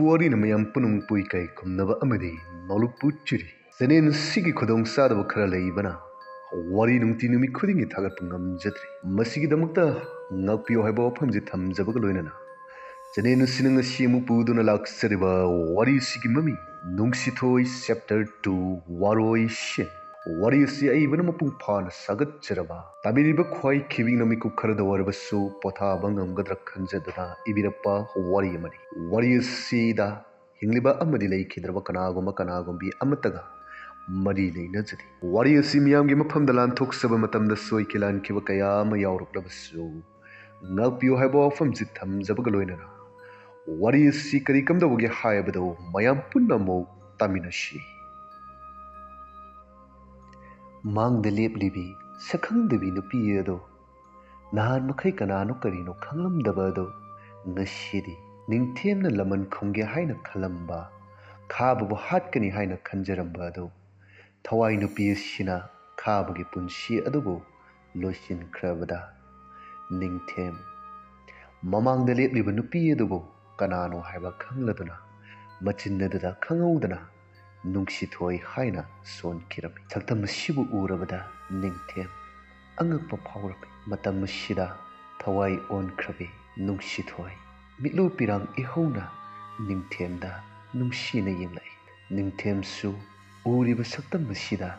Manfuari na mayam punung pui kai kumnaba amadi noluk puchiri. Zanen sigi khudong sadaba khara leibana. Wari nungti numi khudingi thagat pungam jatri. Masigi damakta ngakpiyo haiba wafamji thamjabaga loinana. Zanen sinanga simu puduna laksariba wari sigi mami. Nungsithoi chapter 2 waroi shin. Wari si aibana mapung phana sagat jaraba. Tabiriba khwai khibing nami kukharada warabasu potha bangam gadra khanjadana ibirappa wari amani. Wari si da hingliba amadi lei khidraba kanagumbi amataga mari leina jadi. Wari si miyamgi mafamda lanthok saba matamda soi kilan khiba kaya ama yauraklabasu. Ngakpiyo haiba wafam jitham jabaga loinana. Wari si kari kamdawagi haibado mayam punnamo taminashi. Mang the lip libby, Sakang the Vino Piedo, Nahan Makai Kanano Carino, Kalam Dabado, Nashidi, Nintiam the Laman Kunga Haina Kalamba, Kabu Hatkani Haina Kanjarambado, Tawai no Pies Shina, Kabagi Punshi Adobo, Loshin Kravada, Nintiam. Mamang the lip libby no Piedo, Kanano Haba Kangladuna, Machinada Kangodana. Nungsithoi haina son kirami. Saktam sibu urabada ningthem. Angakpa phawrapi. Matam sida thawai on krabi nungsithoi. Mitlu pirang ihona ningthemda nungsina yenglai. Ningthem su uriba saktam sida.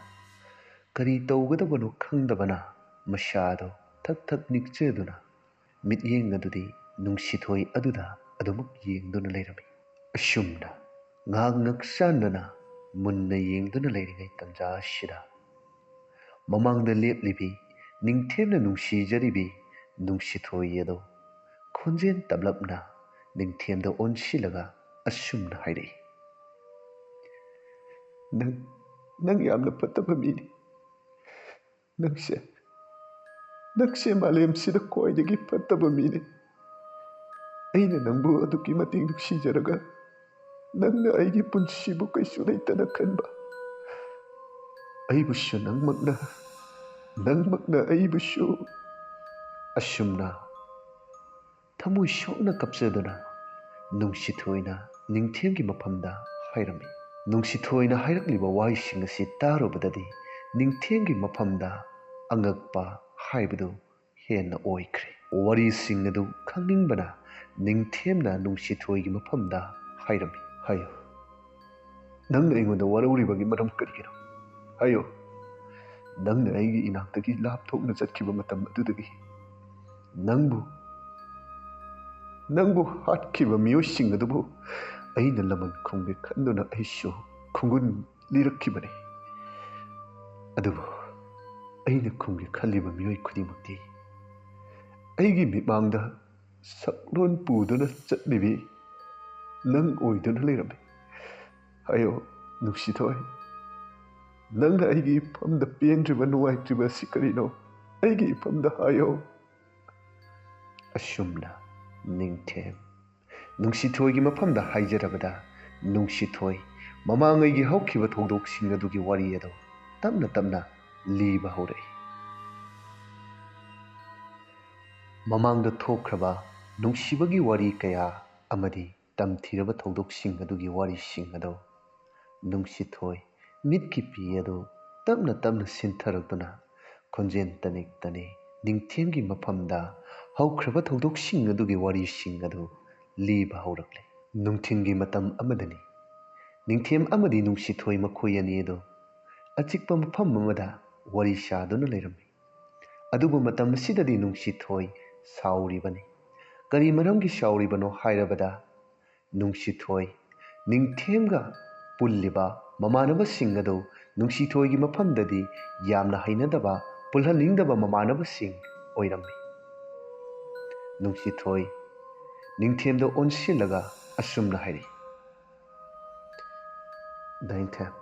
Kari tawgadabano khangdabana mashado thak thak nikcheduna. Mit yengadudi nungsithoi aduda adumuk yengduna leirami. Ashumna ngak sandana munna yengduna leiringai tanja shida. Mamangda leplibi ningthemna nungsijaribi nungsithoi yado. Khonjen tablapna ningthemda onshilaga asumna hairi. Nang yamna pataba mini. Nangse malem sida koidagi pataba mini. Aina nangbu aduki mating nuksijaraga. Nangna aigi punsibu kaisu leitana kanba. Aibushu nangmakna aibushu. Asumna thamui shokna kapsaduna nungsithoina ningthemgi maphamda hairami. Nungsithoina hairakliba waising asi tarubadadi ningthemgi maphamda angakpa haibadu henna oikre. Wari sing adu khangningbana ningthemna nungsithoigi maphamda hairami. Hayo. Nangna ingonda warauribagi maram karigino. Hayo. Nangna aigi inaktagi lapthokna chatkiba matam adudagi. Nangbu hatkiba miyosing adubu aina laman khungge khanduna aisho khungun lirakibani. Adubu aina khungge khalliba miyoi khudimukti aigi mimangda saklon puduna chatlibi nang oiduna leirami. Hayo nuksithoi. Nangna aigi ipamda pendriba nuwaitriba sikarino. Aigi ipamda hayo. Asumna ningthem. Nungsithoigi maphamda haijarabada nungsithoi. Mamangaigi haukiba thongdoksing adugi wari ado tamna liba haurai. Mamangda thokraba nungsibagi wari kaya amadi tamthiraba thongdoksing adugi wari sing ado nungsithoi mitki pi ado tamna sintharakduna khonjen tanik ningthemgi maphamda haukraba thongdoksing adugi wari sing ado liba haurakle. Nungthingi matam amadani ningthem amadi nungsithoi makhoi ani ado achikpa mapham amada wari saduna leirami. Adubu matam sidadi nungsithoi sauribani. Kari maramgi sauribano hairabada nungsithoi ningthemga pulliba mamanabasing ado nungsithoigi maphamdadi yamna hainadaba pulhaningdaba mamanabasing oirami. Nungsithoi ningthemda onsilaga asumna hairi. Ningthem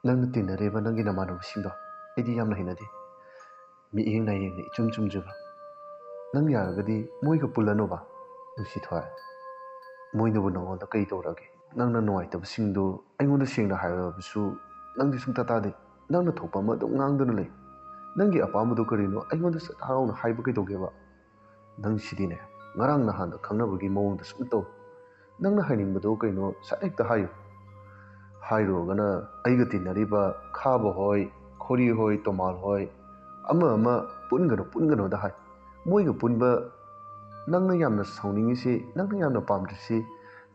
nangna tinareba nangi namanabasingdo aidi yamna hainadi. Miengna ichumjaba. Nang yaragadi moiga pulanoba nungsithoi. Moinabu nangonda kai torage. Nangna nuwaitabasingdo aingonda sengna haibasu nangdi sungta tade. Nangna thokpa amado ngangduna lei. Nangi apamado karino aingonda harauna haiba kai togeba. Nang sidine ngarang nahanda khangnabagi mawongda sum taw. ꯅꯪꯅ ꯍꯥꯏꯅꯤꯡꯕꯗꯣ ꯀꯩꯅꯣ ꯁꯠ ꯍꯦꯛꯇ ꯍꯥꯏꯌꯨ ꯍꯥꯏꯔꯨꯔꯒꯅ ꯑꯩꯒ ꯇꯤꯟꯅꯔꯤꯕ ꯈꯥꯕ ꯍꯣꯏ ꯈꯣꯔꯤ ꯍꯣꯏ ꯇꯣꯃꯥꯜ ꯍꯣꯏ ꯑꯃ ꯄꯨꯟꯒꯅꯣꯗ ꯍꯥꯏ ꯃꯣꯏꯒ ꯄꯨꯟꯕ ꯅꯪꯅ ꯌꯥꯝꯅ ꯁꯥꯎꯅꯤꯡꯉꯤꯁꯤ ꯅꯪꯅ ꯌꯥꯝꯅ ꯄꯥꯝꯗ꯭ꯔꯤꯁꯤ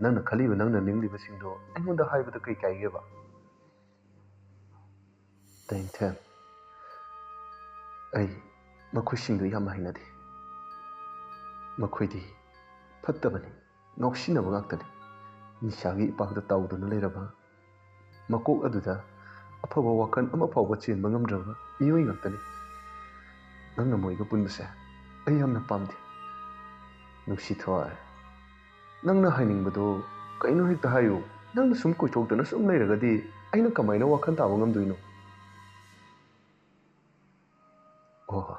ꯅꯪꯅ ꯈꯜꯂꯤꯕ ꯅꯪꯅ ꯅꯤꯡꯂꯤꯕꯁꯤꯡꯗꯣ ꯑꯩꯉꯣꯟꯗ ꯍꯥꯏꯕꯗ ꯀꯩ ꯀꯥꯏꯒꯦꯕ ꯇꯦꯡꯊꯦꯝ ꯑꯩ ꯃꯈꯣꯏꯁꯤꯡꯗꯨ ꯌꯥꯝ ꯍꯩꯅꯗꯦ ꯃꯈꯣꯏꯗꯤ ꯐꯠꯇꯕꯅꯤ ꯉꯥꯎꯁꯤꯟꯅꯕ ꯉꯥꯛꯇꯅꯤ ꯅꯤꯁꯥꯒꯤ ꯏꯄꯥꯛꯇ ꯇꯥꯎꯗꯨꯅ ꯂꯩꯔꯕ ꯃꯀꯣꯛ ꯑꯗꯨꯗ ꯑꯐꯕ ꯋꯥꯈꯜ ꯑꯃ ꯐꯥꯎꯕ ꯆꯦꯟꯕ ꯉꯝꯗ꯭ꯔꯕ ꯃꯤꯑꯣꯏ ꯉꯥꯛꯇꯅꯤ ꯅꯪꯅ ꯃꯣꯏꯒ ꯄꯨꯟꯕꯁꯦ ꯑꯩ ꯌꯥꯝꯅ ꯄꯥꯝꯗꯦ ꯅꯨꯡꯁꯤꯊꯣꯏ ꯅꯪꯅ ꯍꯥꯏꯅꯤꯡꯕꯗꯣ ꯀꯩꯅꯣ ꯍꯦꯛꯇ ꯍꯥꯏꯌꯨ ꯅꯪꯅ ꯁꯨꯝ ꯀꯣꯏꯊꯣꯛꯇꯅ ꯁꯨꯝ ꯂꯩꯔꯒꯗꯤ ꯑꯩꯅ ꯀꯃꯥꯏꯅ ꯋꯥꯈꯜ ꯇꯥꯕ ꯉꯝꯗꯣꯏꯅꯣ ꯑꯣ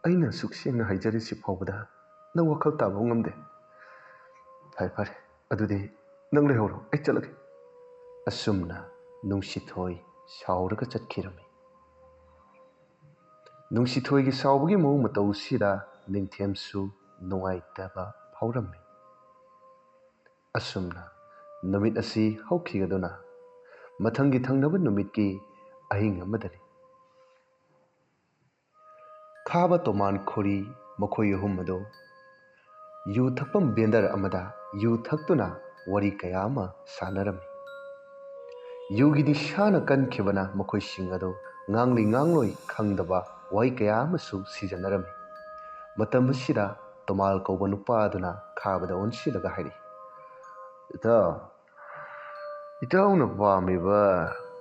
ꯑꯩꯅ ꯁꯨꯛ ꯁꯦꯡꯅ ꯍꯥꯏꯖꯔꯤꯁꯤ ꯐꯥꯎꯕꯗ ꯅꯪ ꯋꯥꯈꯜ ꯇꯥꯕ ꯉꯝꯗꯦ ꯐꯔꯦ ꯑꯗꯨꯗꯤ ꯅꯪ ꯂꯩꯍꯧꯔꯣ ꯑꯩ ꯆꯠꯂꯒꯦ ꯑꯁꯨꯝꯅ ꯅꯨꯡꯁꯤꯊꯣꯏ ꯁꯥꯎꯔꯒ ꯆꯠꯈꯤꯔꯝꯃꯤ ꯅꯨꯡꯁꯤꯊꯣꯏꯒꯤ ꯁꯥꯎꯕꯒꯤ ꯃꯑꯣꯡ ꯃꯇꯧꯁꯤꯗ ꯅꯤꯡꯊꯦꯝꯁꯨ ꯅꯨꯡꯉꯥꯏꯇꯕ ꯐꯥꯎꯔꯝꯃꯤ ꯑꯁꯨꯝꯅ ꯅꯨꯃꯤꯠ ꯑꯁꯤ ꯍꯧꯈꯤꯒꯗꯨꯅ ꯃꯊꯪꯒꯤ ꯊꯪꯅꯕ ꯅꯨꯃꯤꯠꯀꯤ ꯑꯍꯤꯡ ꯑꯃꯗꯅꯤ ꯈꯥꯕ ꯇꯣꯃꯥꯟ ꯈꯣꯔꯤ ꯃꯈꯣꯏ ꯑꯍꯨꯝ ꯑꯗꯨ ꯌꯨ ꯊꯛꯐꯝ ꯕꯦꯟꯗꯔ ꯑꯃꯗ ꯌꯨ ꯊꯛꯇꯨꯅ ꯋꯥꯔꯤ ꯀꯌꯥ ꯑꯃ ꯁꯥꯟꯅꯔꯝꯃꯤ ꯌꯨꯒꯤ ꯅꯤꯁꯥꯅ ꯀꯟꯈꯤꯕꯅ ꯃꯈꯣꯏꯁꯤꯡ ꯑꯗꯨ ꯉꯥꯡꯂꯤ ꯉꯥꯡꯂꯣꯏ ꯈꯪꯗꯕ ꯋꯥꯍꯩ ꯀꯌꯥ ꯑꯃꯁꯨ ꯁꯤꯖꯟꯅꯔꯝꯃꯤ ꯃꯇꯝ ꯑꯁꯤꯗ ꯇꯣꯃꯥꯜ ꯀꯧꯕ ꯅꯨꯄꯥ ꯑꯗꯨꯅ ꯈꯥꯕꯗ ꯑꯣꯟꯁꯤꯜꯂꯒ ꯍꯥꯏꯔꯤ ꯏꯇꯥꯎꯅ ꯄꯥꯝꯃꯤꯕ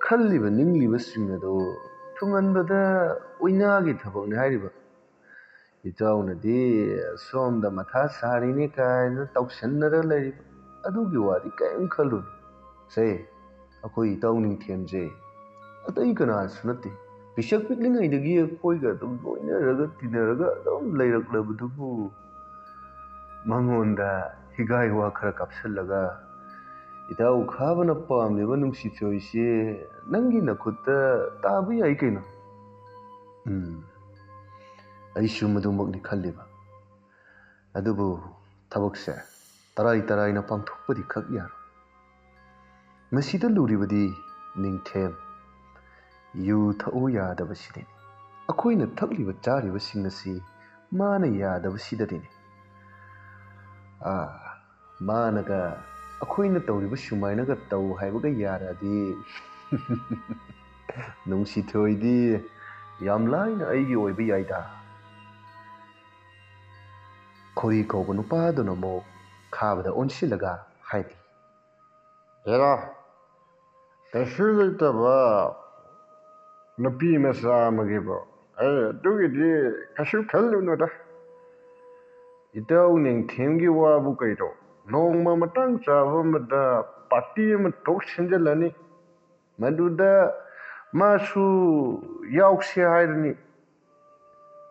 ꯈꯜꯂꯤꯕ ꯅꯤꯡꯂꯤꯕꯁꯤꯡ ꯑꯗꯨ ꯊꯨꯡꯍꯟꯕꯗ ꯑꯣꯏꯅꯥꯒꯤ ꯊꯕꯛꯅꯤ ꯍꯥꯏꯔꯤꯕ ꯏꯇꯥꯎꯅꯗꯤ ꯁꯣꯝꯗ ꯃꯊꯥ ꯁꯥꯔꯤꯅꯦ ꯀꯥꯏꯅ ꯇꯧꯁꯟꯅꯔ ꯂꯩꯔꯤꯕ ꯑꯗꯨꯒꯤ ꯋꯥꯗꯤ ꯀꯔꯤꯝ ꯈꯜꯂꯨꯅꯨ ꯁꯦ ꯑꯩꯈꯣꯏ ꯏꯇꯥꯎ ꯅꯤꯡꯊꯦꯝꯁꯦ ꯑꯇꯩ ꯀꯅꯥꯁꯨ ꯅꯠꯇꯦ ꯄꯤꯁꯛ ꯄꯤꯛꯂꯤꯉꯩꯗꯒꯤ ꯑꯩꯈꯣꯏꯒ ꯑꯗꯨꯝ ꯂꯣꯏꯅꯔꯒ ꯇꯤꯟꯅꯔꯒ ꯑꯗꯨꯝ ꯂꯩꯔꯛꯂꯕꯗꯨꯕꯨ ꯃꯉꯣꯟꯗ ꯍꯤꯒꯥꯏ ꯋꯥ ꯈꯔ ꯀꯥꯞꯁꯤꯜꯂꯒ ꯏꯇꯥꯎ ꯈꯥꯕꯅ ꯄꯥꯝꯂꯤꯕ ꯅꯨꯡꯁꯤꯊꯣꯏꯁꯦ ꯅꯪꯒꯤ ꯅꯈꯨꯠꯇ ꯇꯥꯕ ꯌꯥꯏ ꯀꯩꯅꯣ ꯑꯩꯁꯨ ꯃꯗꯨꯃꯛꯅꯤ ꯈꯜꯂꯤꯕ ꯑꯗꯨꯕꯨ ꯊꯕꯛꯁꯦ ꯇꯔꯥꯏꯅ ꯄꯥꯡꯊꯣꯛꯄꯗꯤ ꯈꯛ ꯌꯥꯔꯣꯏ ꯃꯁꯤꯗ ꯂꯨꯔꯤꯕꯗꯤ ꯅꯤꯡꯊꯦꯝ ꯌꯨ ꯊꯛꯎ ꯌꯥꯗꯕꯁꯤꯗꯅꯤ ꯑꯩꯈꯣꯏꯅ ꯊꯛꯂꯤꯕ ꯆꯥꯔꯤꯕꯁꯤꯡ ꯑꯁꯤ ꯃꯥꯅ ꯌꯥꯗꯕꯁꯤꯗꯅꯤ ꯃꯥꯅꯒ ꯑꯩꯈꯣꯏꯅ ꯇꯧꯔꯤꯕ ꯁꯨꯃꯥꯏꯅꯒ ꯇꯧ ꯍꯥꯏꯕꯒ ꯌꯥꯔꯗꯤ ꯅꯨꯡꯁꯤꯊꯣꯏꯗꯤ ꯌꯥꯝ ꯂꯥꯏꯅ ꯑꯩꯒꯤ ꯑꯣꯏꯕ ꯌꯥꯏꯗ ꯈꯣꯔꯤ ꯀꯧꯕ ꯅꯨꯄꯥꯗꯨꯅ ꯑꯃꯨꯛ ꯈꯥꯕꯗ ꯑꯣꯟꯁꯤꯜꯂꯒ ꯍꯥꯏꯔꯤ ꯍꯦꯔꯥ ꯀꯩꯁꯨ ꯂꯩꯇꯕ ꯅꯨꯄꯤ ꯃꯆꯥ ꯑꯃꯒꯤꯕꯨ ꯑꯗꯨꯒꯤꯗꯤ ꯀꯩꯁꯨ ꯈꯜꯂꯨꯅꯨꯗ ꯏꯇꯥꯎ ꯅꯤꯡꯊꯦꯝꯒꯤ ꯋꯥꯕꯨ ꯀꯩꯅꯣ ꯅꯣꯡꯃ ꯃꯇꯥꯡ ꯆꯥꯕ ꯑꯃꯗ ꯄꯥꯔꯇꯤ ꯑꯃ ꯊꯣꯛ ꯁꯤꯟꯖꯜꯂꯅꯤ ꯃꯗꯨꯗ ꯃꯥꯁꯨ ꯌꯥꯎꯁꯦ ꯍꯥꯏꯔꯅꯤ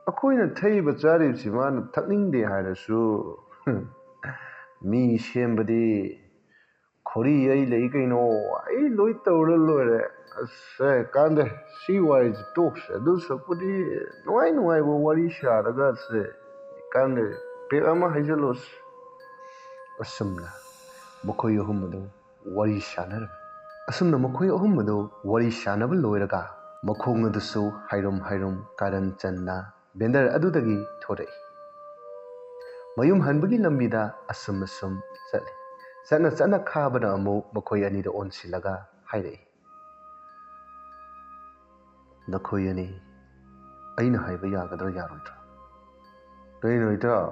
ꯑꯩꯈꯣꯏꯅ ꯊꯛꯏꯕ ꯆꯥꯔꯤꯕꯁꯤ ꯃꯥꯅ ꯊꯛꯅꯤꯡꯗꯦ ꯍꯥꯏꯔꯁꯨ ꯃꯤ ꯁꯦꯝꯕꯗꯤ ꯈꯣꯔꯤ ꯑꯩ ꯂꯩ ꯀꯩꯅꯣ ꯑꯩ ꯂꯣꯏ ꯇꯧꯔ ꯂꯣꯏꯔꯦ ꯑꯁ ꯀꯥꯟꯗꯦ ꯁꯤ ꯋꯥꯔꯤꯁꯤ ꯇꯣꯛꯁꯦ ꯑꯗꯨ ꯁꯛꯄꯨꯗꯤ ꯅꯨꯡꯉꯥꯏꯕ ꯋꯥꯔꯤ ꯁꯥꯔꯒ ꯀꯥꯟꯗꯦ ꯄꯦꯛ ꯑꯃ ꯍꯩꯖꯜꯂꯣꯁꯤ ꯑꯁꯨꯝꯅ ꯃꯈꯣꯏ ꯑꯍꯨꯝ ꯑꯗꯨ ꯋꯥꯔꯤ ꯁꯥꯟꯅꯕ ꯂꯣꯏꯔꯒ ꯃꯈꯣꯡ ꯑꯗꯨꯁꯨ ꯍꯥꯏꯔꯨꯝ ꯀꯥꯔꯟ ꯆꯟꯅ ꯕꯦꯟꯗꯔ ꯑꯗꯨꯗꯒꯤ ꯊꯣꯔꯛꯏ ꯃꯌꯨꯝ ꯍꯟꯕꯒꯤ ꯂꯝꯕꯤꯗ ꯑꯁꯨꯝ ꯆꯠꯂꯤ ꯆꯠꯅ ꯈꯥꯕꯅ ꯑꯃꯨꯛ ꯃꯈꯣꯏ ꯑꯅꯤꯗ ꯑꯣꯟꯁꯤꯜꯂꯒ ꯍꯥꯏꯔꯛꯏ ꯅꯈꯣꯏ ꯑꯅꯤ ꯑꯩꯅ ꯍꯥꯏꯕ ꯌꯥꯒꯗ꯭ꯔꯥ ꯌꯥꯔꯣꯏꯗ꯭ꯔꯥ ꯀꯩꯅꯣ ꯏꯇꯥꯎ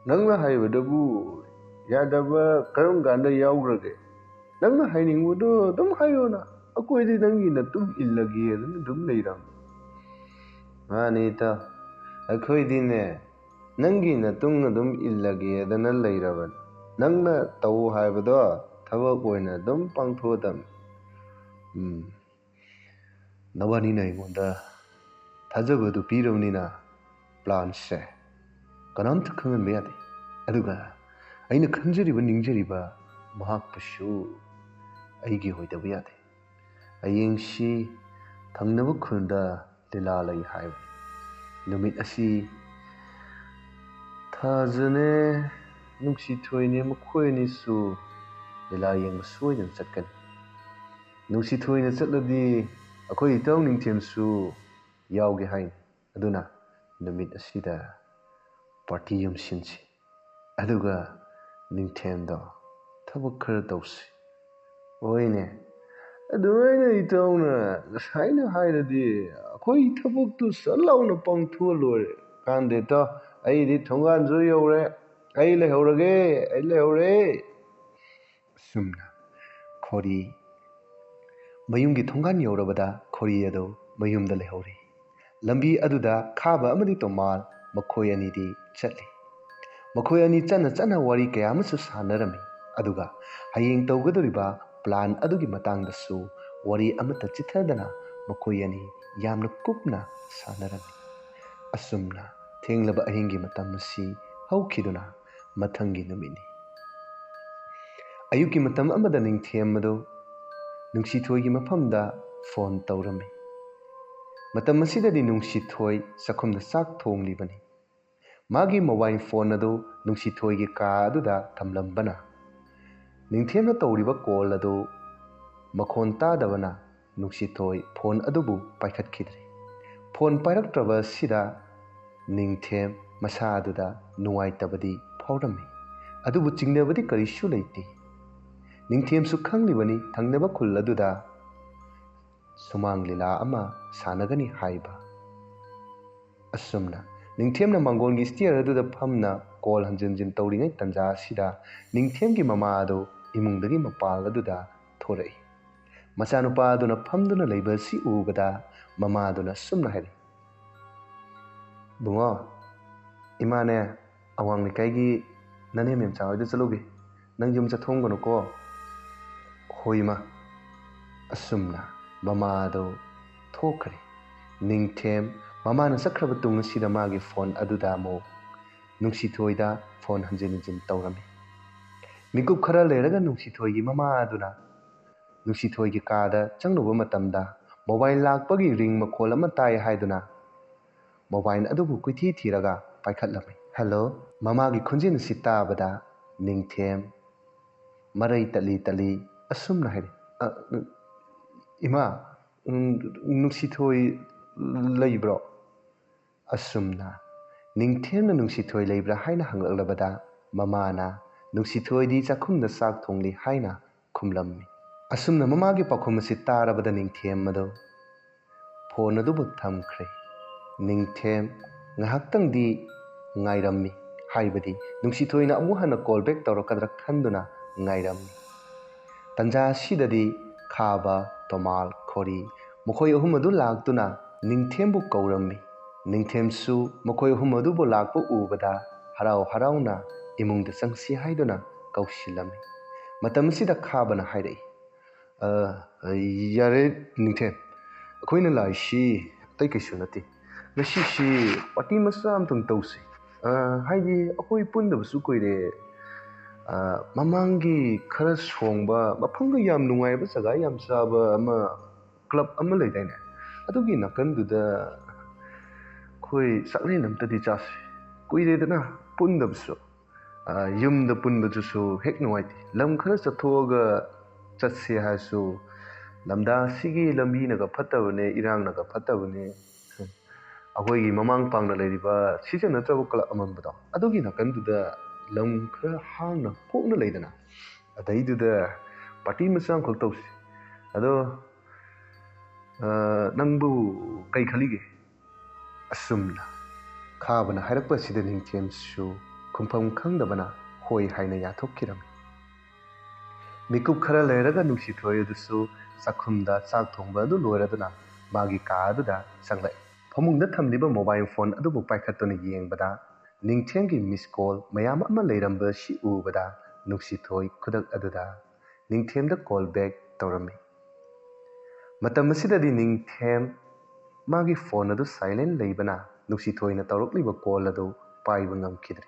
ꯅꯪꯅ ꯍꯥꯏꯕꯗꯕꯨ ꯌꯥꯗꯕ ꯀꯔꯝ ꯀꯥꯟꯗ ꯌꯥꯎꯈ꯭ꯔꯒꯦ ꯅꯪꯅ ꯍꯥꯏꯅꯤꯡꯕꯗꯣ ꯑꯗꯨꯝ ꯍꯥꯏꯌꯣꯅ ꯑꯩꯈꯣꯏꯗꯤ ꯅꯪꯒꯤ ꯅꯇꯨꯡ ꯏꯜꯂꯒꯦ ꯑꯗꯨꯝ ꯂꯩꯔꯝꯃꯤ ꯃꯥꯅꯤ ꯏꯇꯥꯎ ꯑꯩꯈꯣꯏꯗꯤꯅꯦ ꯅꯪꯒꯤ ꯅꯇꯨꯡ ꯑꯗꯨꯝ ꯏꯜꯂꯒꯦꯗꯅ ꯂꯩꯔꯕꯅꯤ ꯅꯪꯅ ꯇꯧ ꯍꯥꯏꯕꯗꯣ ꯊꯕꯛ ꯑꯣꯏꯅ ꯑꯗꯨꯝ ꯄꯥꯡꯊꯣꯛꯑꯗꯝꯅꯤ ꯅꯕꯥꯅꯤꯅ ꯑꯩꯉꯣꯟꯗ ꯊꯥꯖꯕꯗꯨ ꯄꯤꯔꯕꯅꯤꯅ ꯄ꯭ꯂꯥꯟꯁꯦ ꯀꯅꯥꯝꯇ ꯈꯪꯍꯟꯕ ꯌꯥꯗꯦ ꯑꯗꯨꯒ ꯑꯩꯅ ꯈꯟꯖꯔꯤꯕ ꯅꯤꯡꯖꯔꯤꯕ ꯃꯍꯥꯛꯄꯨꯁꯨ ꯑꯩꯒꯤ ꯑꯣꯏꯗꯕ ꯌꯥꯗꯦ ꯍꯌꯦꯡꯁꯤ ꯊꯪꯅꯕ ꯈꯨꯜꯗ ꯂꯤꯂꯥ ꯂꯩ ꯍꯥꯏꯕꯅꯤ ꯅꯨꯃꯤꯠ ꯑꯁꯤ ꯊꯥꯖꯅꯦ ꯅꯨꯡꯁꯤꯊꯣꯏꯅꯦ ꯃꯈꯣꯏ ꯑꯅꯤꯁꯨ ꯂꯤꯂꯥ ꯌꯦꯡꯕ ꯁꯣꯏꯗꯅ ꯆꯠꯀꯅꯤ. ꯅꯨꯡꯁꯤꯊꯣꯏꯅ ꯆꯠꯂꯗꯤ ꯑꯩꯈꯣꯏ ꯏꯇꯥꯎ ꯅꯤꯡꯊꯦꯝꯁꯨ ꯌꯥꯎꯒꯦ ꯍꯥꯏꯅꯤ. ꯑꯗꯨꯅ ꯅꯨꯃꯤꯠ ꯑꯁꯤꯗ ꯄꯥꯔꯇꯤ ꯑꯃ ꯁꯤꯟꯁꯤ. ꯑꯗꯨꯒ ꯅꯤꯡꯊꯦꯝꯗꯣ ꯊꯕꯛ ꯈꯔ ꯇꯧꯁꯤ. ꯍꯣꯏꯅꯦ, ꯑꯗꯨꯃꯥꯏꯅ ꯏꯇꯥꯎꯅ ꯉꯁꯥꯏꯅ ꯍꯥꯏꯔꯗꯤ ꯑꯩꯈꯣꯏ ꯊꯕꯛꯇꯨ ꯁꯠ ꯂꯥꯎꯅ ꯄꯥꯡꯊꯣꯛꯑ ꯂꯣꯏꯔꯦ. ꯀꯥꯟꯗꯦ ꯏꯇꯥꯎ, ꯑꯩꯗꯤ ꯊꯣꯡꯒꯥꯟꯁꯨ ꯌꯧꯔꯦ. ꯑꯩ ꯂꯩꯍꯧꯔꯦ. ꯑꯁꯨꯝꯅ ꯈꯣꯔꯤ ꯃꯌꯨꯝꯒꯤ ꯊꯣꯡꯒꯥꯟ ꯌꯧꯔꯕꯗ ꯈꯣꯔꯤ ꯑꯗꯨ ꯃꯌꯨꯝꯗ ꯂꯩꯍꯧꯔꯤ. ꯂꯝꯕꯤ ꯑꯗꯨꯗ ꯈꯥꯕ ꯑꯃꯗꯤ ꯇꯣꯃꯥꯜ ꯃꯈꯣꯏ ꯑꯅꯤꯗꯤ ꯆꯠꯂꯤ. ꯃꯈꯣꯏ ꯑꯅꯤ ꯆꯠꯅ ꯋꯥꯔꯤ ꯀꯌꯥ ꯑꯃꯁꯨ ꯁꯥꯟꯅꯔꯝꯃꯤ. ꯑꯗꯨꯒ ꯍꯌꯦꯡ ꯇꯧꯒꯗꯧꯔꯤꯕ ꯄ꯭ꯂꯥꯟ ꯑꯗꯨꯒꯤ ꯃꯇꯥꯡꯗꯁꯨ ꯋꯥꯔꯤ ꯑꯃꯠꯇ ꯆꯤꯊꯗꯅ ꯃꯈꯣꯏ ꯑꯅꯤ ꯌꯥꯝꯅ ꯀꯨꯞꯅ ꯁꯥꯟꯅꯔꯝꯃꯤ. ꯑꯁꯨꯝꯅ ꯊꯦꯡꯂꯕ ꯑꯍꯤꯡꯒꯤ ꯃꯇꯝ ꯑꯁꯤ ꯍꯧꯈꯤꯗꯨꯅ ꯃꯊꯪꯒꯤ ꯅꯨꯃꯤꯠꯅꯤ. ꯑꯌꯨꯛꯀꯤ ꯃꯇꯝ ꯑꯃꯗ ꯅꯤꯡꯊꯦꯝ ꯑꯗꯨ ꯅꯨꯡꯁꯤꯊꯣꯏꯒꯤ ꯃꯐꯝꯗ ꯐꯣꯟ ꯇꯧꯔꯝꯃꯤ. ꯃꯇꯝ ꯑꯁꯤꯗꯗꯤ ꯅꯨꯡꯁꯤꯊꯣꯏ ꯆꯥꯛꯈꯨꯝꯗ ꯆꯥꯛ ꯊꯣꯡꯂꯤꯕꯅꯤ. ꯃꯥꯒꯤ ꯃꯣꯕꯥꯏꯜ ꯐꯣꯟ ꯑꯗꯨ ꯅꯨꯡꯁꯤꯊꯣꯏꯒꯤ ꯀꯥ ꯑꯗꯨꯗ ꯊꯝꯂꯝꯕꯅ ꯅꯤꯡꯊꯦꯝꯅ ꯇꯧꯔꯤꯕ ꯀꯣꯜ ꯑꯗꯨ ꯃꯈꯣꯟ ꯇꯥꯗꯕꯅ ꯅꯨꯡꯁꯤꯊꯣꯏ ꯐꯣꯟ ꯑꯗꯨꯕꯨ ꯄꯥꯏꯈꯠꯈꯤꯗ꯭ꯔꯦ. ꯐꯣꯟ ꯄꯥꯏꯔꯛꯇ꯭ꯔꯕ ꯑꯁꯤꯗ ꯅꯤꯡꯊꯦꯝ ꯃꯁꯥ ꯑꯗꯨꯗ ꯅꯨꯡꯉꯥꯏꯇꯕꯗꯤ ꯐꯥꯎꯔꯝꯃꯤ. ꯑꯗꯨꯕꯨ ꯆꯤꯡꯅꯕꯗꯤ ꯀꯔꯤꯁꯨ ꯂꯩꯇꯦ. ꯅꯤꯡꯊꯦꯝꯁꯨ ꯈꯪꯂꯤꯕꯅꯤ ꯊꯪꯅꯕ ꯈꯨꯜ ꯑꯗꯨꯗ ꯁꯨꯃꯥꯡ ꯂꯤꯂꯥ ꯑꯃ ꯁꯥꯟꯅꯒꯅꯤ ꯍꯥꯏꯕ. ꯑꯁꯨꯝꯅ ꯅꯤꯡꯊꯦꯝꯅ ꯃꯥꯡꯒꯣꯟꯒꯤ ꯁ꯭ꯇꯤꯌꯔ ꯑꯗꯨꯗ ꯐꯝꯅ ꯀꯣꯜ ꯍꯟꯖꯤꯟ ꯇꯧꯔꯤꯉꯩ ꯇꯟꯖꯥ ꯑꯁꯤꯗ ꯅꯤꯡꯊꯦꯝꯒꯤ ꯃꯃꯥ ꯑꯗꯨ ꯏꯃꯨꯡꯗꯒꯤ ꯃꯄꯥꯜ ꯑꯗꯨꯗ ꯊꯣꯔꯛꯏ. ꯃꯆꯥꯅꯨꯄꯥ ꯑꯗꯨꯅ ꯐꯝꯗꯨꯅ ꯂꯩꯕ ꯑꯁꯤ ꯎꯕꯗ ꯃꯃꯥ ꯑꯗꯨꯅ ꯁꯨꯝꯅ ꯍꯥꯏꯔꯤ. ꯕꯨꯡꯉꯣ, ꯏꯃꯥꯅꯦ ꯑꯋꯥꯡ ꯂꯩꯀꯥꯏꯒꯤ ꯅꯅꯦ ꯃꯦꯝꯆꯥ ꯍꯣꯏꯗ ꯆꯠꯂꯨꯒꯦ. ꯅꯪ ꯌꯨꯝ ꯆꯠꯊꯣꯡꯒꯅꯨꯀꯣ. ꯍꯣꯏ ꯏꯃꯥ. ꯑꯁꯨꯝꯅ ꯃꯃꯥ ꯑꯗꯨ ꯊꯣꯛꯈ꯭ꯔꯦ. ꯅꯤꯡꯊꯦꯝ ꯃꯃꯥꯅ ꯆꯠꯈ꯭ꯔꯕ ꯇꯨꯡ ꯑꯁꯤꯗ ꯃꯥꯒꯤ ꯐꯣꯟ ꯑꯗꯨꯗ ꯑꯃꯨꯛ ꯅꯨꯡꯁꯤꯊꯣꯏꯗ ꯐꯣꯟ ꯍꯟꯖꯤꯟ ꯇꯧꯔꯝꯃꯤ. ꯃꯤꯀꯨꯞ ꯈꯔ ꯂꯩꯔꯒ ꯅꯨꯡꯁꯤꯊꯣꯏꯒꯤ ꯃꯃꯥ ꯑꯗꯨꯅ ꯅꯨꯡꯁꯤꯊꯣꯏꯒꯤ ꯀꯥꯗ ꯆꯪꯂꯨꯕ ꯃꯇꯝꯗ ꯃꯣꯕꯥꯏꯜ ꯂꯥꯛꯄꯒꯤ ꯔꯤꯡ ꯃꯈꯣꯜ ꯑꯃ ꯇꯥꯏ ꯍꯥꯏꯗꯨꯅ ꯃꯣꯕꯥꯏꯜ ꯑꯗꯨꯕꯨ ꯀꯣꯏꯊꯤ ꯊꯤꯔꯒ ꯄꯥꯏꯈꯠꯂꯝꯃꯤ. ꯍꯜꯂꯣ. ꯃꯃꯥꯒꯤ ꯈꯣꯟꯖꯦꯜ ꯑꯁꯤ ꯇꯥꯕꯗ ꯅꯤꯡꯊꯦꯝ ꯃꯔꯩ ꯇꯠꯂꯤ ꯑꯁꯨꯝꯅ ꯍꯥꯏꯔꯤ. ꯏꯃꯥ, ꯅꯨꯡꯁꯤꯊꯣꯏ ꯂꯩꯕ꯭ꯔꯣ? ꯑꯁꯨꯝꯅ ꯅꯤꯡꯊꯦꯝꯅ ꯅꯨꯡꯁꯤꯊꯣꯏ ꯂꯩꯕ꯭ꯔꯥ ꯍꯥꯏꯅ ꯍꯪꯂꯛꯂꯕꯗ ꯃꯃꯥꯅ ꯅꯨꯡꯁꯤꯊꯣꯏꯗꯤ ꯆꯥꯛꯈꯨꯝꯗ ꯆꯥꯛ ꯊꯣꯡꯂꯤ ꯍꯥꯏꯅ ꯈꯨꯝꯂꯝꯃꯤ. ꯑꯁꯨꯝꯅ ꯃꯃꯥꯒꯤ ꯄꯥꯎꯈꯨꯝ ꯑꯁꯤ ꯇꯥꯔꯕꯗ ꯅꯤꯡꯊꯦꯝ ꯑꯗꯨ ꯐꯣꯟ ꯑꯗꯨꯕꯨ ꯊꯝꯈ꯭ꯔꯦ. ꯅꯤꯡꯊꯦꯝ ꯉꯥꯏꯍꯥꯛꯇꯪꯗꯤ ꯉꯥꯏꯔꯝꯃꯤ. ꯍꯥꯏꯕꯗꯤ ꯅꯨꯡꯁꯤꯊꯣꯏꯅ ꯑꯃꯨꯛ ꯍꯟꯅ ꯀꯣꯜ ꯕꯦꯛ ꯇꯧꯔꯛꯀꯗ꯭ꯔꯥ ꯈꯟꯗꯨꯅ ꯉꯥꯏꯔꯝꯃꯤ. ꯇꯟꯖꯥ ꯑꯁꯤꯗꯗꯤ ꯈꯥꯕ, ꯇꯣꯃꯥꯜ, ꯈꯣꯔꯤ ꯃꯈꯣꯏ ꯑꯍꯨꯝ ꯑꯗꯨ ꯂꯥꯛꯇꯨꯅ ꯅꯤꯡꯊꯦꯝꯕꯨ ꯀꯧꯔꯝꯃꯤ. ꯅꯤꯡꯊꯦꯝꯁꯨ ꯃꯈꯣꯏ ꯑꯍꯨꯝ ꯑꯗꯨꯕꯨ ꯂꯥꯛꯄ ꯎꯕꯗ ꯍꯔꯥꯎꯅ ꯏꯃꯨꯡꯗ ꯆꯪꯁꯤ ꯍꯥꯏꯗꯨꯅ ꯀꯧꯁꯤꯜꯂꯝꯃꯤ. ꯃꯇꯝ ꯑꯁꯤꯗ ꯈꯥꯕꯅ ꯍꯥꯏꯔꯛꯏ. ꯌꯥꯔꯦ ꯅꯤꯡꯊꯦꯝ, ꯑꯩꯈꯣꯏꯅ ꯂꯥꯛꯏꯁꯤ ꯑꯇꯩ ꯀꯩꯁꯨ ꯅꯠꯇꯦ. ꯉꯁꯤꯁꯤ ꯄꯥꯔꯇꯤ ꯃꯆꯥ ꯑꯃꯇꯪ ꯇꯧꯁꯤ. ꯍꯥꯏꯗꯤ ꯑꯩꯈꯣꯏ ꯄꯨꯟꯗꯕꯁꯨ ꯀꯨꯏꯔꯦ. ꯃꯃꯥꯡꯒꯤ ꯈꯔ ꯁꯣꯡꯕ ꯃꯐꯝꯒ ꯌꯥꯝ ꯅꯨꯡꯉꯥꯏꯕ ꯖꯒꯥ ꯌꯥꯝ ꯆꯥꯕ ꯑꯃ ꯀ꯭ꯂꯕ ꯑꯃ ꯂꯩꯗꯥꯏꯅꯦ, ꯑꯗꯨꯒꯤ ꯅꯥꯀꯟꯗꯨꯗ ꯑꯩꯈꯣই ꯆꯥꯛꯂꯦꯟ ꯑꯝꯇꯗꯤ ꯆꯥꯁꯤ. ꯀꯨꯏꯔꯦꯗꯅ ꯄꯨꯟꯗꯕꯁꯨ. ꯌꯨꯝꯗ ꯄꯨꯟꯕꯗꯨꯁꯨ ꯍꯦꯛ ꯅꯨꯡꯉꯥꯏꯇꯦ. ꯂꯝ ꯈꯔ ꯆꯠꯊꯣꯛꯑꯒ ꯆꯠꯁꯦ ꯍꯥꯏꯔꯁꯨ ꯂꯝꯗꯥ ꯑꯁꯤꯒꯤ ꯂꯝꯕꯤꯅꯒ ꯐꯠꯇꯕꯅꯦ, ꯏꯔꯥꯡꯅꯒ ꯐꯠꯇꯕꯅꯦ. ꯑꯩꯈꯣꯏꯒꯤ ꯃꯃꯥꯡ ꯄꯥꯡꯅ ꯂꯩꯔꯤꯕ ꯁꯤꯖꯟꯅꯗ꯭ꯔꯕ ꯀ꯭ꯂꯕ ꯑꯃꯟꯕꯗꯣ ꯑꯗꯨꯒꯤ ꯅꯥꯀꯟꯗꯨꯗ ꯂꯝ ꯈꯔ ꯍꯥꯡꯅ ꯍꯣꯡꯅ ꯂꯩꯗꯅ, ꯑꯗꯩꯗꯨꯗ ꯄꯥꯔꯇꯤ ꯃꯆꯥ ꯑꯃꯈꯛ ꯇꯧꯁꯤ. ꯑꯗꯣ ꯅꯪꯕꯨ ꯀꯩ ꯈꯜꯂꯤꯒꯦ? ꯑꯁꯨꯝꯅ ꯈꯥꯕꯅ ꯍꯥꯏꯔꯛꯄ ꯑꯁꯤꯗ ꯅꯤꯡꯊꯦꯝꯁꯨ ꯈꯨꯝꯐꯝ ꯈꯪꯗꯕꯅ ꯍꯣꯏ ꯍꯥꯏꯅ ꯌꯥꯊꯣꯛꯈꯤꯔꯝꯃꯤ. ꯃꯤꯀꯨꯞ ꯈꯔ ꯂꯩꯔꯒ ꯅꯨꯡꯁꯤꯊꯣꯏ ꯑꯗꯨꯁꯨ ꯆꯥꯛꯈꯨꯝꯗ ꯆꯥꯛ ꯊꯣꯡꯕ ꯑꯗꯨ ꯂꯣꯏꯔꯗꯨꯅ ꯃꯥꯒꯤ ꯀꯥ ꯑꯗꯨꯗ ꯆꯪꯂꯛꯏ. ꯐꯃꯨꯡꯗ ꯊꯝꯂꯤꯕ ꯃꯣꯕꯥꯏꯜ ꯐꯣꯟ ꯑꯗꯨꯕꯨ ꯄꯥꯏꯈꯠꯇꯨꯅ ꯌꯦꯡꯕꯗ ꯅꯤꯡꯊꯦꯝꯒꯤ ꯃꯤꯁ ꯀꯣꯜ ꯃꯌꯥꯝ ꯑꯃ ꯂꯩꯔꯝꯕ ꯑꯁꯤ ꯎꯕꯗ ꯅꯨꯡꯁꯤꯊꯣꯏ ꯈꯨꯗꯛ ꯑꯗꯨꯗ ꯅꯤꯡꯊꯦꯝꯗ ꯀꯣꯜ ꯕꯦꯛ ꯇꯧꯔꯝꯃꯤ. ꯃꯇꯝ ꯑꯁꯤꯗꯗꯤ ꯅꯤꯡꯊꯦꯝ ꯃꯥꯒꯤ ꯐꯣꯟ ꯑꯗꯨ ꯁꯥꯏꯂꯦꯟ ꯂꯩꯕꯅ ꯅꯨꯡꯁꯤꯊꯣꯏꯅ ꯇꯧꯔꯛꯂꯤꯕ ꯀꯣꯜ ꯑꯗꯨ ꯄꯥꯏꯕ ꯉꯝꯈꯤꯗ꯭ꯔꯦ.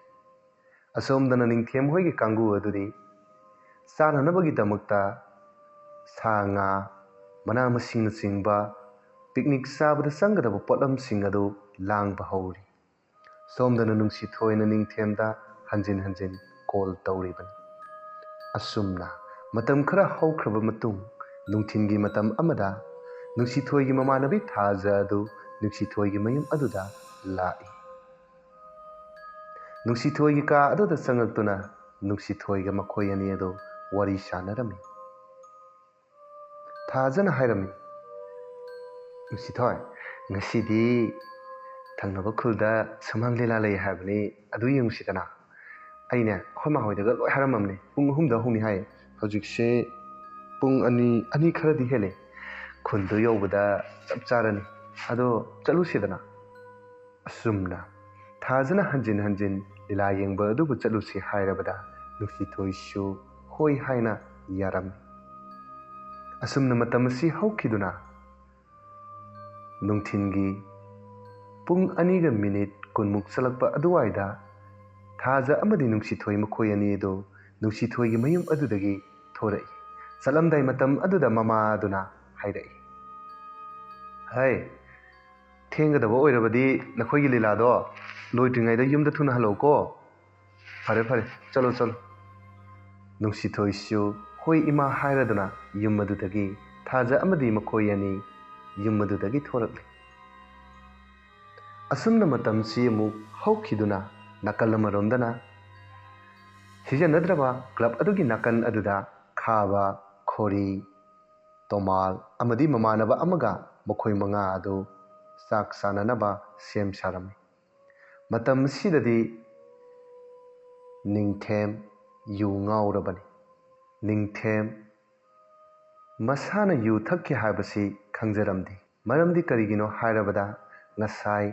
ꯑꯁꯣꯝꯗꯅ ꯅꯤꯡꯊꯦꯝ ꯍꯣꯏꯒꯤ ꯀꯥꯡꯕꯨ ꯑꯗꯨꯗꯤ ꯆꯥꯅꯅꯕꯒꯤꯗꯃꯛꯇ ꯁꯥ ꯉꯥ, ꯃꯅꯥ ꯃꯁꯤꯡꯅꯆꯤꯡꯕ ꯄꯤꯛꯅꯤꯛ ꯆꯥꯕꯗ ꯆꯪꯒꯗꯕ ꯄꯣꯠꯂꯝꯁꯤꯡ ꯑꯗꯨ ꯂꯥꯡꯕ ꯍꯧꯔꯤ. ꯁꯣꯝꯗꯅ ꯅꯨꯡꯁꯤꯊꯣꯏꯅ ꯅꯤꯡꯊꯦꯝꯗ ꯍꯟꯖꯤꯟ ꯀꯣꯜ ꯇꯧꯔꯤꯕꯅꯤ꯫ ꯑꯁꯨꯝꯅ ꯃꯇꯝ ꯈꯔ ꯍꯧꯈ꯭ꯔꯕ ꯃꯇꯨꯡ ꯅꯨꯡꯊꯤꯟꯒꯤ ꯃꯇꯝ ꯑꯃꯗ ꯅꯨꯡꯁꯤꯊꯣꯏꯒꯤ ꯃꯃꯥꯟꯅꯕꯤ ꯊꯥꯖ ꯑꯗꯨ ꯅꯨꯡꯁꯤꯊꯣꯏꯒꯤ ꯃꯌꯨꯝ ꯑꯗꯨꯗ ꯂꯥꯛꯏ꯫ ꯅꯨꯡꯁꯤꯊꯣꯏꯒꯤ ꯀꯥ ꯑꯗꯨꯗ ꯆꯪꯉꯛꯇꯨꯅ ꯅꯨꯡꯁꯤꯊꯣꯏꯒ ꯃꯈꯣꯏ ꯑꯅꯤ ꯑꯗꯨ ꯋꯥꯔꯤ ꯁꯥꯟꯅꯔꯝꯃꯤ꯫ ꯊꯥꯖꯅ ꯍꯥꯏꯔꯝꯃꯤ, ꯅꯨꯡꯁꯤꯊꯣꯏ, ꯉꯁꯤꯗꯤ ꯊꯪꯅꯕ ꯈꯨꯜꯗ ꯁꯨꯃꯥꯡ ꯂꯤꯂꯥ ꯂꯩ ꯍꯥꯏꯕꯅꯤ, ꯑꯗꯨ ꯌꯦꯡꯉꯨꯁꯤꯗꯅ꯫ ꯑꯩꯅꯦ ꯑꯩꯈꯣꯏ ꯃꯥꯍꯣꯏꯗꯒ ꯂꯣꯏ ꯍꯥꯏꯔꯝꯃꯕꯅꯤ, ꯄꯨꯡ 3ꯗ ꯍꯧꯅꯤ ꯍꯥꯏꯌꯦ꯫ ꯍꯧꯖꯤꯛꯁꯦ ꯄꯨꯡ ꯑꯅꯤ ꯈꯔꯗꯤ ꯍꯦꯜꯂꯦ꯫ ꯈꯨꯟꯗꯣ ꯌꯧꯕꯗ ꯆꯞ ꯆꯥꯔꯅꯤ, ꯑꯗꯣ ꯆꯠꯂꯨꯁꯤꯗꯅ꯫ ꯑꯁꯨꯝꯅ ꯊꯥꯖꯅ ꯍꯟꯖꯤꯟ ꯍꯟꯖꯤꯟ ꯂꯤꯂꯥ ꯌꯦꯡꯕ ꯑꯗꯨꯕꯨ ꯆꯠꯂꯨꯁꯤ ꯍꯥꯏꯔꯕꯗ ꯅꯨꯡꯁꯤꯊꯣꯏꯁꯨ ꯍꯣꯏ ꯍꯥꯏꯅ ꯌꯥꯔꯝꯃꯤ꯫ ꯑꯁꯨꯝꯅ ꯃꯇꯝ ꯑꯁꯤ ꯍꯧꯈꯤꯗꯨꯅ ꯅꯨꯡꯊꯤꯟꯒꯤ ꯄꯨꯡ 2:20 ꯆꯠꯂꯛꯄ ꯑꯗꯨꯋꯥꯏꯗ ꯊꯥꯖ ꯑꯃꯗꯤ ꯅꯨꯡꯁꯤꯊꯣꯏ ꯃꯈꯣꯏ ꯑꯅꯤ ꯑꯗꯨ ꯅꯨꯡꯁꯤꯊꯣꯏꯒꯤ ꯃꯌꯨꯝ ꯑꯗꯨꯗꯒꯤ ꯊꯣꯔꯛꯏ꯫ ꯆꯠꯂꯝꯗꯥꯏ ꯃꯇꯝ ꯑꯗꯨꯗ ꯃꯃꯥ ꯑꯗꯨꯅ ꯍꯥꯏꯔꯛꯏ, ꯍꯩ, ꯊꯦꯡꯒꯗꯕ ꯑꯣꯏꯔꯕꯗꯤ ꯅꯈꯣꯏꯒꯤ ꯂꯤꯂꯥꯗꯣ ꯂꯣꯏꯗ꯭ꯔꯤꯉꯩꯗ ꯌꯨꯝꯗ ꯊꯨꯅ ꯍꯜꯂꯛꯎꯀꯣ꯫ ꯐꯔꯦ ꯐꯔꯦ, ꯆꯠꯂꯣ ꯆꯠꯂꯣ꯫ ꯅꯨꯡꯁꯤꯊꯣꯏꯁꯨ ꯍꯣꯏ ꯏꯃꯥ ꯍꯥꯏꯔꯗꯨꯅ ꯌꯨꯝ ꯑꯗꯨꯗꯒꯤ ꯊꯥꯖ ꯑꯃꯗꯤ ꯃꯈꯣꯏ ꯑꯅꯤ ꯌꯨꯝ ꯑꯗꯨꯗꯒꯤ ꯊꯣꯔꯛꯂꯤ꯫ ꯑꯁꯨꯝꯅ ꯃꯇꯝꯁꯤ ꯑꯃꯨꯛ ꯍꯧꯈꯤꯗꯨꯅ ꯅꯥꯀꯜ ꯑꯃꯔꯣꯝꯗꯅ ꯁꯤꯖꯤꯟꯅꯗ꯭ꯔꯕ ꯀ꯭ꯂꯕ ꯑꯗꯨꯒꯤ ꯅꯥꯀꯟ ꯑꯗꯨꯗ ꯈꯥꯕ, ꯈꯣꯔꯤ, ꯇꯣꯃꯥꯜ ꯑꯃꯗꯤ ꯃꯃꯥꯟꯅꯕ ꯑꯃꯒ ꯃꯈꯣꯏ 5 ꯑꯗꯨ ꯆꯥꯛ ꯆꯥꯅꯅꯕ ꯁꯦꯝ ꯁꯥꯔꯝꯃꯤ꯫ ꯃꯇꯝ ꯑꯁꯤꯗꯗꯤ ꯅꯤꯡꯊꯦꯝ ꯌꯨ ꯉꯥꯎꯔꯕꯅꯤ꯫ ꯅꯤꯡꯊꯦꯝ ꯃꯁꯥꯅ ꯌꯨ ꯊꯛꯈꯤ ꯍꯥꯏꯕꯁꯤ ꯈꯪꯖꯔꯝꯗꯦ꯫ ꯃꯔꯝꯗꯤ ꯀꯔꯤꯒꯤꯅꯣ ꯍꯥꯏꯔꯕꯗ ꯉꯁꯥꯏ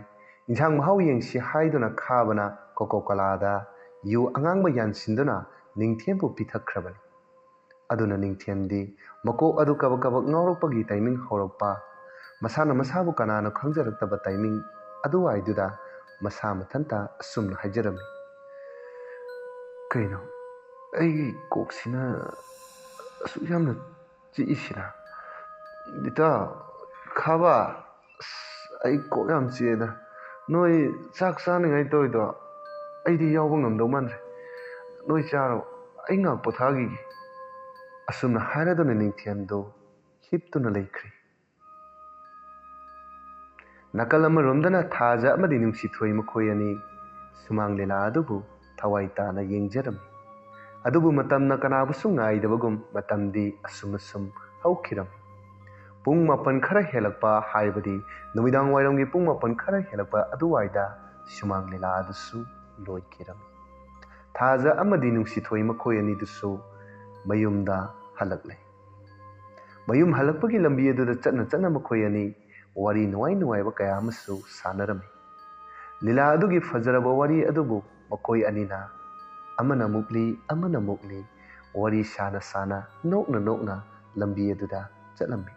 ꯏꯟꯁꯥꯡ ꯃꯍꯥꯎ ꯌꯦꯡꯁꯤ ꯍꯥꯏꯗꯨꯅ ꯈꯥꯕꯅ ꯀꯣꯀꯣ-ꯀꯣꯂꯥꯗ ꯌꯨ ꯑꯉꯥꯡꯕ ꯌꯥꯟꯁꯤꯟꯗꯨꯅ ꯅꯤꯡꯊꯦꯝꯕꯨ ꯄꯤꯊꯛꯈ꯭ꯔꯕꯅꯤ꯫ ꯑꯗꯨꯅ ꯅꯤꯡꯊꯦꯝꯗꯤ ꯃꯀꯣꯛ ꯑꯗꯨ ꯀꯕꯛ ꯀꯕꯛ ꯉꯥꯎꯔꯛꯄꯒꯤ ꯇꯥꯏꯃꯤꯡ ꯍꯧꯔꯛꯄ, ꯃꯁꯥꯅ ꯃꯁꯥꯕꯨ ꯀꯅꯥꯅ ꯈꯪꯖꯔꯛꯇꯕ ꯇꯥꯏꯃꯤꯡ ꯑꯗꯨꯋꯥꯏꯗꯨꯗ ꯃꯁꯥ ꯃꯊꯟꯇ ꯑꯁꯨꯝꯅ ꯍꯥꯏꯖꯔꯝꯃꯤ, ꯀꯩꯅꯣ ꯑꯩꯒꯤ ꯀꯣꯛꯁꯤꯅ ꯑꯁꯨꯛ ꯌꯥꯝꯅ ꯆꯤꯛꯏꯁꯤꯅ? ꯏꯇꯥ, ꯈꯥꯕ, ꯑꯩ ꯀꯣꯛ ꯌꯥꯝ ꯆꯤꯛꯑꯦꯗ꯫ ꯅꯣꯏ ꯆꯥꯛ ꯆꯥꯅꯤꯡꯉꯥꯏ ꯇꯧꯔꯤꯗꯣ ꯑꯩꯗꯤ ꯌꯥꯎꯕ ꯉꯝꯗꯧ ꯃꯥꯟꯗ꯭ꯔꯦ꯫ ꯅꯣꯏ ꯆꯥꯔꯣ, ꯑꯩ ꯉꯥꯛ ꯄꯣꯊꯥꯈꯤꯒꯦ꯫ ꯑꯁꯨꯝꯅ ꯍꯥꯏꯔꯗꯨꯅ ꯅꯤꯡꯊꯦꯝꯗꯨ ꯍꯤꯞꯇꯨꯅ ꯂꯩꯈ꯭ꯔꯦ꯫ ꯅꯥꯀꯜ ꯑꯃꯔꯣꯝꯗꯅ ꯊꯥꯖ ꯑꯃꯗꯤ ꯅꯨꯡꯁꯤꯊꯣꯏ ꯃꯈꯣꯏ ꯑꯅꯤ ꯁꯨꯃꯥꯡ ꯂꯤꯂꯥ ꯑꯗꯨꯕꯨ ꯊꯋꯥꯏ ꯇꯥꯅ ꯌꯦꯡꯖꯔꯝꯃꯤ꯫ ꯑꯗꯨꯕꯨ ꯃꯇꯝꯅ ꯀꯅꯥꯕꯨꯁꯨ ꯉꯥꯏꯗꯕꯒꯨꯝ ꯃꯇꯝꯗꯤ ꯑꯁꯨꯝ ꯍꯧꯈꯤꯔꯝꯃꯤ꯫ ꯄꯨꯡ 9 ꯈꯔ ꯍꯦꯜꯂꯛꯄ, ꯍꯥꯏꯕꯗꯤ ꯅꯨꯃꯤꯗꯥꯡ ꯋꯥꯏꯔꯝꯒꯤ ꯄꯨꯡ 9 ꯈꯔ ꯍꯦꯜꯂꯛꯄ ꯑꯗꯨꯋꯥꯏꯗ ꯁꯨꯃꯥꯡ ꯂꯤꯂꯥ ꯑꯗꯨꯁꯨ ꯂꯣꯏꯈꯤꯔꯝꯃꯤ꯫ ꯊꯥꯖ ꯑꯃꯗꯤ ꯅꯨꯡꯁꯤꯊꯣꯏ ꯃꯈꯣꯏ ꯑꯅꯤꯗꯨꯁꯨ ꯃꯌꯨꯝꯗ ꯍꯜꯂꯛꯂꯦ꯫ ꯃꯌꯨꯝ ꯍꯜꯂꯛꯄꯒꯤ ꯂꯝꯕꯤ ꯑꯗꯨꯗ ꯆꯠꯅ ꯆꯠꯅ ꯃꯈꯣꯏ ꯑꯅꯤ ꯋꯥꯔꯤ ꯅꯨꯡꯉꯥꯏꯕ ꯀꯌꯥ ꯑꯃꯁꯨ ꯁꯥꯟꯅꯔꯝꯃꯤ꯫ ꯂꯤꯂꯥ ꯑꯗꯨꯒꯤ ꯐꯖꯔꯕ ꯋꯥꯔꯤ ꯑꯗꯨꯕꯨ ꯃꯈꯣꯏ ꯑꯅꯤꯅ ꯑꯃꯅ ꯃꯨꯛꯂꯤ ꯑꯃꯅ ꯃꯨꯛꯂꯤ ꯋꯥꯔꯤ ꯁꯥꯅ ꯅꯣꯛꯅ ꯂꯝꯕꯤ ꯑꯗꯨꯗ ꯆꯠꯂꯝꯃꯤ꯫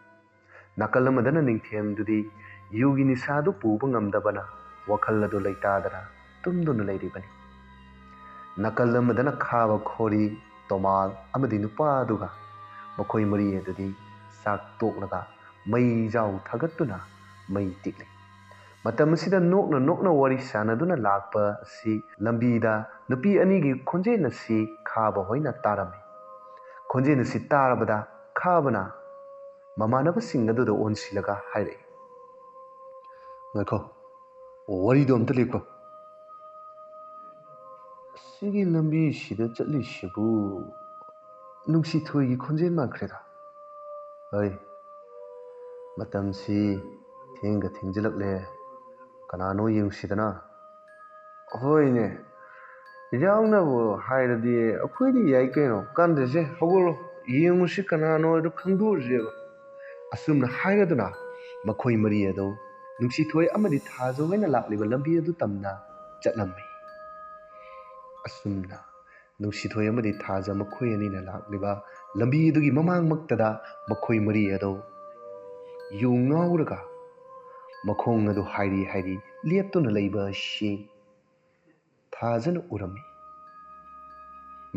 ꯅꯥꯀꯜ ꯑꯃꯗꯅ ꯅꯤꯡꯊꯦꯝꯗꯨꯗꯤ ꯌꯨꯒꯤ ꯅꯤꯁꯥꯗꯨ ꯄꯨꯕ ꯉꯝꯗꯕꯅ ꯋꯥꯈꯜ ꯑꯗꯨ ꯂꯩꯇꯥꯗꯅ ꯇꯨꯝꯗꯨꯅ ꯂꯩꯔꯤꯕꯅꯤ꯫ ꯅꯥꯀꯜ ꯑꯃꯗꯅ ꯈꯥꯕ, ꯈꯣꯔꯤ, ꯇꯣꯃꯥꯜ ꯑꯃꯗꯤ ꯅꯨꯄꯥ ꯑꯗꯨꯒ ꯃꯈꯣꯏ 3 ꯑꯗꯨꯗꯤ ꯆꯥꯛ ꯇꯣꯛꯂꯒ ꯃꯩꯖꯥꯎ ꯊꯥꯒꯠꯇꯨꯅ ꯃꯩ ꯇꯤꯛꯂꯤ꯫ ꯃꯇꯝ ꯑꯁꯤꯗ ꯅꯣꯛꯅ ꯋꯥꯔꯤ ꯁꯥꯅꯗꯨꯅ ꯂꯥꯛꯄ ꯑꯁꯤ ꯂꯝꯕꯤꯗ ꯅꯨꯄꯤ ꯑꯅꯤꯒꯤ ꯈꯣꯟꯖꯦꯜ ꯑꯁꯤ ꯈꯥꯕ ꯍꯣꯏꯅ ꯇꯥꯔꯝꯃꯤ꯫ ꯈꯣꯟꯖꯦꯜ ꯑꯁꯤ ꯇꯥꯔꯕꯗ ꯈꯥꯕꯅ ꯃꯃꯥꯟꯅꯕꯁꯤꯡ ꯑꯗꯨꯗ ꯑꯣꯟꯁꯤꯜꯂꯒ ꯍꯥꯏꯔꯛꯏ, ꯉꯥꯏꯈꯣ, ꯋꯥꯔꯤꯗꯣ ꯑꯝꯇ ꯂꯦꯞꯈꯣ꯫ ꯁꯤꯒꯤ ꯂꯝꯕꯤꯁꯤꯗ ꯆꯠꯂꯤꯁꯤꯕꯨ ꯅꯨꯡꯁꯤꯊꯣꯏꯒꯤ ꯈꯣꯟꯖꯦꯜ ꯃꯥꯟꯈ꯭ꯔꯦꯗ꯫ ꯍꯩ, ꯃꯇꯝꯁꯤ ꯊꯦꯡꯒ ꯊꯦꯡꯖꯤꯜꯂꯛꯂꯦ, ꯀꯅꯥꯅꯣ ꯌꯦꯡꯉꯨꯁꯤꯗꯅ꯫ ꯍꯣꯏꯅꯦ, ꯌꯥꯎꯅꯕꯨ ꯍꯥꯏꯔꯗꯤ ꯑꯩꯈꯣꯏꯗꯤ ꯌꯥꯏ ꯀꯩꯅꯣ, ꯀꯥꯟꯗꯦꯁꯦ, ꯍꯧꯒꯠꯂꯣ, ꯌꯦꯡꯉꯨꯁꯤ ꯀꯅꯥꯅꯣꯗꯣ ꯈꯪꯗꯣꯛꯎꯁꯦꯕ꯫ ꯑꯁꯨꯝꯅ ꯍꯥꯏꯔꯗꯨꯅ ꯃꯈꯣꯏ 3 ꯑꯗꯨ ꯅꯨꯡꯁꯤꯊꯣꯏ ꯑꯃꯗꯤ ꯊꯥꯖ ꯍꯣꯏꯅ ꯂꯥꯛꯂꯤꯕ ꯂꯝꯕꯤ ꯑꯗꯨ ꯇꯝꯅ ꯆꯠꯂꯝꯃꯤ꯫ ꯑꯁꯨꯝꯅ ꯅꯨꯡꯁꯤꯊꯣꯏ ꯑꯃꯗꯤ ꯊꯥꯖ ꯃꯈꯣꯏ ꯑꯅꯤꯅ ꯂꯥꯛꯂꯤꯕ ꯂꯝꯕꯤ ꯑꯗꯨꯒꯤ ꯃꯃꯥꯡꯃꯛꯇꯗ ꯃꯈꯣꯏ 3 ꯑꯗꯨ ꯌꯨ ꯉꯥꯎꯔꯒ ꯃꯈꯣꯡ ꯑꯗꯨ ꯍꯥꯏꯔꯤ ꯂꯦꯞꯇꯨꯅ ꯂꯩꯕ ꯑꯁꯤ ꯊꯥꯖꯅ ꯎꯔꯝꯃꯤ꯫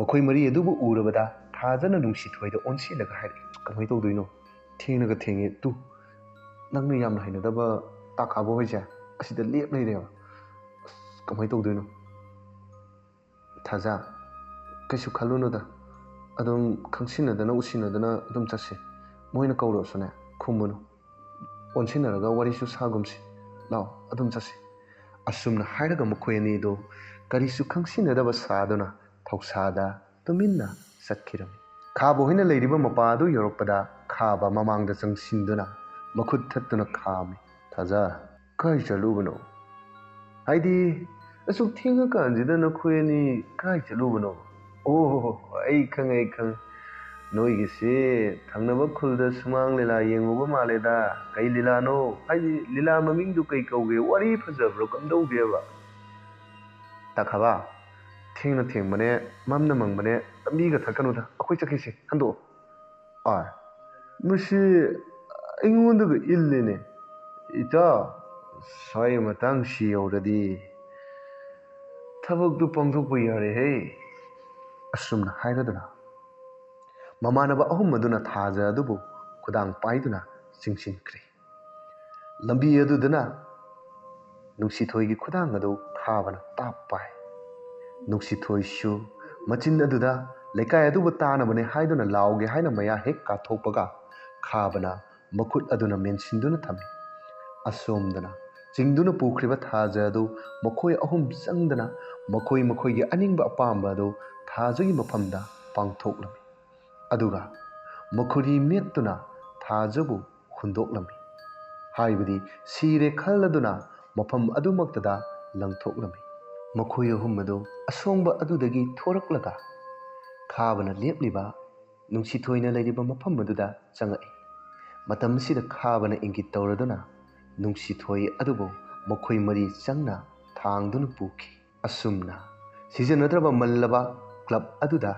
ꯃꯈꯣꯏ 3 ꯑꯗꯨꯕꯨ ꯎꯔꯕꯗ ꯊꯥꯖꯅ ꯅꯨꯡꯁꯤꯊꯣꯏꯗ ꯑꯣꯟꯁꯤꯜꯂꯒ ꯍꯥꯏꯔꯛꯏ, ꯀꯃꯥꯏꯅ ꯇꯧꯗꯣꯏꯅꯣ? ꯊꯦꯡꯅꯒ ꯊꯦꯡꯉꯦ, ꯅꯪꯅ ꯌꯥꯝꯅ ꯍꯩꯅꯗꯕ ꯇꯥꯈꯥꯕ ꯍꯣꯏꯁꯦ ꯑꯁꯤꯗ ꯂꯦꯞ ꯂꯩꯔꯦꯕ꯫ ꯀꯃꯥꯏꯅ ꯇꯧꯗꯣꯏꯅꯣ? ꯊꯥꯖ, ꯀꯩꯁꯨ ꯈꯜꯂꯨꯅꯨꯗ ꯑꯗꯨꯝ ꯈꯪꯁꯤꯟꯅꯗꯅ ꯎꯁꯤꯟꯅꯗꯅ ꯑꯗꯨꯝ ꯆꯠꯁꯤ ꯃꯣꯏꯅ ꯀꯧꯔꯁꯨꯅꯦ ꯈꯨꯝꯃꯨꯅꯨ ꯑꯣꯟꯁꯤꯟꯅꯔꯒ ꯋꯥꯔꯤꯁꯨ ꯁꯥꯒꯨꯝꯁꯤ ꯂꯥꯛꯑꯣ ꯑꯗꯨꯝ ꯆꯠꯁꯤ ꯑꯁꯨꯝꯅ ꯍꯥꯏꯔꯒ ꯃꯈꯣꯏ ꯑꯅꯤꯗꯨ ꯀꯔꯤꯁꯨ ꯈꯪꯁꯤꯟꯅꯗꯕ ꯁꯥꯗꯨꯅ ꯊꯧꯁꯥꯗ ꯇꯨꯃꯤꯟꯅ ꯆꯠꯈꯤꯔꯝꯃꯤ ꯈꯥꯕ ꯍꯣꯏꯅ ꯂꯩꯔꯤꯕ ꯃꯄꯥ ꯑꯗꯨ ꯌꯧꯔꯛꯄꯗ ꯈꯥꯕ ꯃꯃꯥꯡꯗ ꯆꯪꯁꯤꯟꯗꯨꯅ ꯃꯈꯨꯠ ꯊꯠꯇꯨꯅ ꯈꯥꯝꯃꯤ ꯊꯥꯖ ꯀꯥꯏ ꯆꯠꯂꯨꯕꯅꯣ ꯍꯥꯏꯗꯤ ꯑꯁꯨꯛ ꯊꯦꯡꯉꯀꯥꯟꯁꯤꯗ ꯅꯈꯣꯏ ꯑꯅꯤ ꯀꯥꯏ ꯆꯠꯂꯨꯕꯅꯣ ꯑꯣ ꯑꯩ ꯈꯪꯉꯦ ꯅꯣꯏꯒꯤꯁꯤ ꯊꯪꯅꯕ ꯈꯨꯜꯗ ꯁꯨꯃꯥꯡ ꯂꯤꯂꯥ ꯌꯦꯡꯉꯨꯕ ꯃꯥꯜꯂꯦꯗ ꯀꯩ ꯂꯤꯂꯥꯅꯣ ꯍꯥꯏꯗꯤ ꯂꯤꯂꯥ ꯃꯃꯤꯡꯗꯨ ꯀꯩ ꯀꯧꯒꯦ ꯋꯥꯔꯤ ꯐꯖꯕ꯭ꯔꯣ ꯀꯝꯗꯧꯒꯦꯕ ꯇꯥꯈꯥꯕ ꯊꯦꯡꯅ ꯊꯦꯡꯕꯅꯦ ꯃꯝꯅ ꯃꯪꯕꯅꯦ ꯂꯝꯕꯤꯒ ꯊꯠꯀꯅꯨꯗ ꯑꯩꯈꯣꯏ ꯆꯠꯈꯤꯁꯤ ꯍꯟꯗꯣꯛꯑꯣ ꯃꯁꯤ ꯑꯩꯉꯣꯟꯗꯒ ꯏꯜꯂꯤꯅꯦ ꯏꯇꯥꯎ ꯁ꯭ꯋꯥꯏ ꯃꯇꯥꯡꯁꯤ ꯌꯧꯔꯗꯤ ꯊꯕꯛꯇꯨ ꯄꯥꯡꯊꯣꯛꯄ ꯌꯥꯔꯦꯍꯦ ꯑꯁꯨꯝꯅ ꯍꯥꯏꯔꯗꯨꯅ ꯃꯃꯥꯟꯅꯕ ꯑꯍꯨꯝ ꯑꯗꯨꯅ ꯊꯥꯖ ꯑꯗꯨꯕꯨ ꯈꯨꯗꯥꯡ ꯄꯥꯏꯗꯨꯅ ꯆꯤꯡꯁꯤꯟꯈ꯭ꯔꯦ ꯂꯝꯕꯤ ꯑꯗꯨꯗꯅ ꯅꯨꯡꯁꯤꯊꯣꯏꯒꯤ ꯈꯨꯗꯥꯡ ꯑꯗꯨ ꯈꯥꯕꯅ ꯇꯥꯞ ꯄꯥꯏ ꯅꯨꯡꯁꯤꯊꯣꯏꯁꯨ ꯃꯆꯤꯟ ꯑꯗꯨꯗ ꯂꯩꯀꯥꯏ ꯑꯗꯨꯕꯨ ꯇꯥꯅꯕꯅꯦ ꯍꯥꯏꯗꯨꯅ ꯂꯥꯎꯒꯦ ꯍꯥꯏꯅ ꯃꯌꯥ ꯍꯦꯛ ꯀꯥꯊꯣꯛꯄꯒ ꯈꯥꯕꯅ ꯃꯈꯨꯠ ꯑꯗꯨꯅ ꯃꯦꯟꯁꯤꯟꯗꯨꯅ ꯊꯝꯃꯤ ꯑꯁꯣꯝꯗꯅ ꯆꯤꯡꯗꯨꯅ ꯄꯨꯈ꯭ꯔꯤꯕ ꯊꯥꯖ ꯑꯗꯨ ꯃꯈꯣꯏ ꯑꯍꯨꯝ ꯆꯪꯗꯅ ꯃꯈꯣꯏꯒꯤ ꯑꯅꯤꯡꯕ ꯑꯄꯥꯝꯕ ꯑꯗꯨ ꯊꯥꯖꯒꯤ ꯃꯐꯝꯗ ꯄꯥꯡꯊꯣꯛꯂꯝꯃꯤ ꯑꯗꯨꯒ ꯃꯈꯨꯔꯤ ꯃꯦꯠꯇꯨꯅ ꯊꯥꯖꯕꯨ ꯍꯨꯟꯗꯣꯛꯂꯝꯃꯤ ꯍꯥꯏꯕꯗꯤ ꯁꯤꯔꯦ ꯈꯜꯂꯗꯨꯅ ꯃꯐꯝ ꯑꯗꯨꯃꯛꯇꯗ ꯂꯪꯊꯣꯛꯂꯝꯃꯤ ꯃꯈꯣꯏ ꯑꯍꯨꯝ ꯑꯗꯨ ꯑꯁꯣꯡꯕ ꯑꯗꯨꯗꯒꯤ ꯊꯣꯔꯛꯂꯒ ꯈꯥꯕꯅ ꯂꯦꯞꯂꯤꯕ ꯅꯨꯡꯁꯤꯊꯣꯏꯅ ꯂꯩꯔꯤꯕ ꯃꯐꯝ ꯑꯗꯨꯗ ꯆꯪꯉꯛꯏ ꯃꯇꯝꯁꯤꯗ ꯈꯥꯕꯅ ꯏꯪꯒꯤꯠ ꯇꯧꯔꯗꯨꯅ ꯅꯨꯡꯁꯤꯊꯣꯏ ꯑꯗꯨꯕꯨ ꯃꯈꯣꯏ ꯃꯔꯤ ꯆꯪꯅ ꯊꯥꯡꯗꯨꯅ ꯄꯨꯈꯤ ꯑꯁꯨꯝꯅ ꯁꯤꯖꯤꯟꯅꯗ꯭ꯔꯕ ꯃꯜꯂꯕ ꯀ꯭ꯂꯕ ꯑꯗꯨꯗ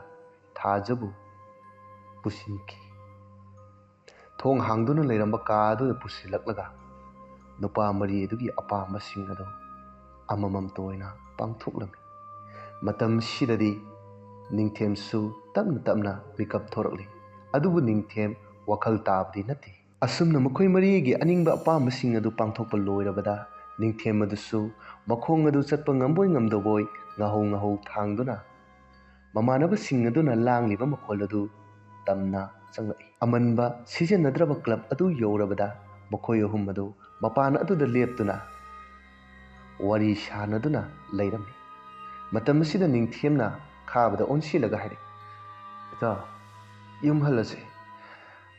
ꯊꯥꯖꯕꯨ ꯄꯨꯁꯤꯟꯈꯤ ꯊꯣꯡ ꯍꯥꯡꯗꯨꯅ ꯂꯩꯔꯝꯕ ꯀꯥ ꯑꯗꯨꯗ ꯄꯨꯁꯤꯜꯂꯛꯂꯒ ꯅꯨꯄꯥ ꯃꯔꯤ ꯑꯗꯨꯒꯤ ꯑꯄꯥꯝꯕꯁꯤꯡ ꯑꯗꯨ ꯑꯃꯃꯝꯇ ꯑꯣꯏꯅ ꯄꯥꯡꯊꯣꯛꯂꯝꯃꯤ ꯃꯇꯝꯁꯤꯗꯗꯤ ꯅꯤꯡꯊꯦꯝꯁꯨ ꯇꯞꯅ ꯇꯞꯅ ꯃꯤꯀꯞ ꯊꯣꯔꯛꯂꯤ ꯑꯗꯨꯕꯨ ꯅꯤꯡꯊꯦꯝ ꯋꯥꯈꯜ ꯇꯥꯕꯗꯤ ꯅꯠꯇꯦ ꯑꯁꯨꯝꯅ ꯃꯈꯣꯏ ꯃꯔꯤꯒꯤ ꯑꯅꯤꯡꯕ ꯑꯄꯥꯝꯕꯁꯤꯡ ꯑꯗꯨ ꯄꯥꯡꯊꯣꯛꯄ ꯂꯣꯏꯔꯕꯗ ꯅꯤꯡꯊꯦꯝ ꯑꯗꯨꯁꯨ ꯃꯈꯣꯡ ꯑꯗꯨ ꯆꯠꯄ ꯉꯝꯕꯣꯏ ꯉꯝꯗꯕꯣꯏ ꯉꯥꯍꯧ ꯊꯥꯡꯗꯨꯅ ꯃꯃꯥꯟꯅꯕꯁꯤꯡ ꯑꯗꯨꯅ ꯂꯥꯡꯂꯤꯕ ꯃꯈꯣꯜ ꯑꯗꯨ ꯇꯝꯅ ꯆꯪꯂꯛꯏ ꯑꯃꯟꯕ ꯁꯤꯖꯤꯟꯅꯗ꯭ꯔꯕ ꯀ꯭ꯂꯕ ꯑꯗꯨ ꯌꯧꯔꯕꯗ ꯃꯈꯣꯏ ꯑꯍꯨꯝ ꯑꯗꯨ ꯃꯄꯥꯟ ꯑꯗꯨꯗ ꯂꯦꯞꯇꯨꯅ ꯋꯥꯔꯤ ꯁꯥꯅꯗꯨꯅ ꯂꯩꯔꯝꯃꯤ ꯃꯇꯝ ꯑꯁꯤꯗ ꯅꯤꯡꯊꯦꯝꯅ ꯈꯥꯕꯗ ꯑꯣꯟꯁꯤꯜꯂꯒ ꯍꯥꯏꯔꯛꯏ ꯏꯇꯥꯎ ꯌꯨꯝ ꯍꯜꯂꯁꯤ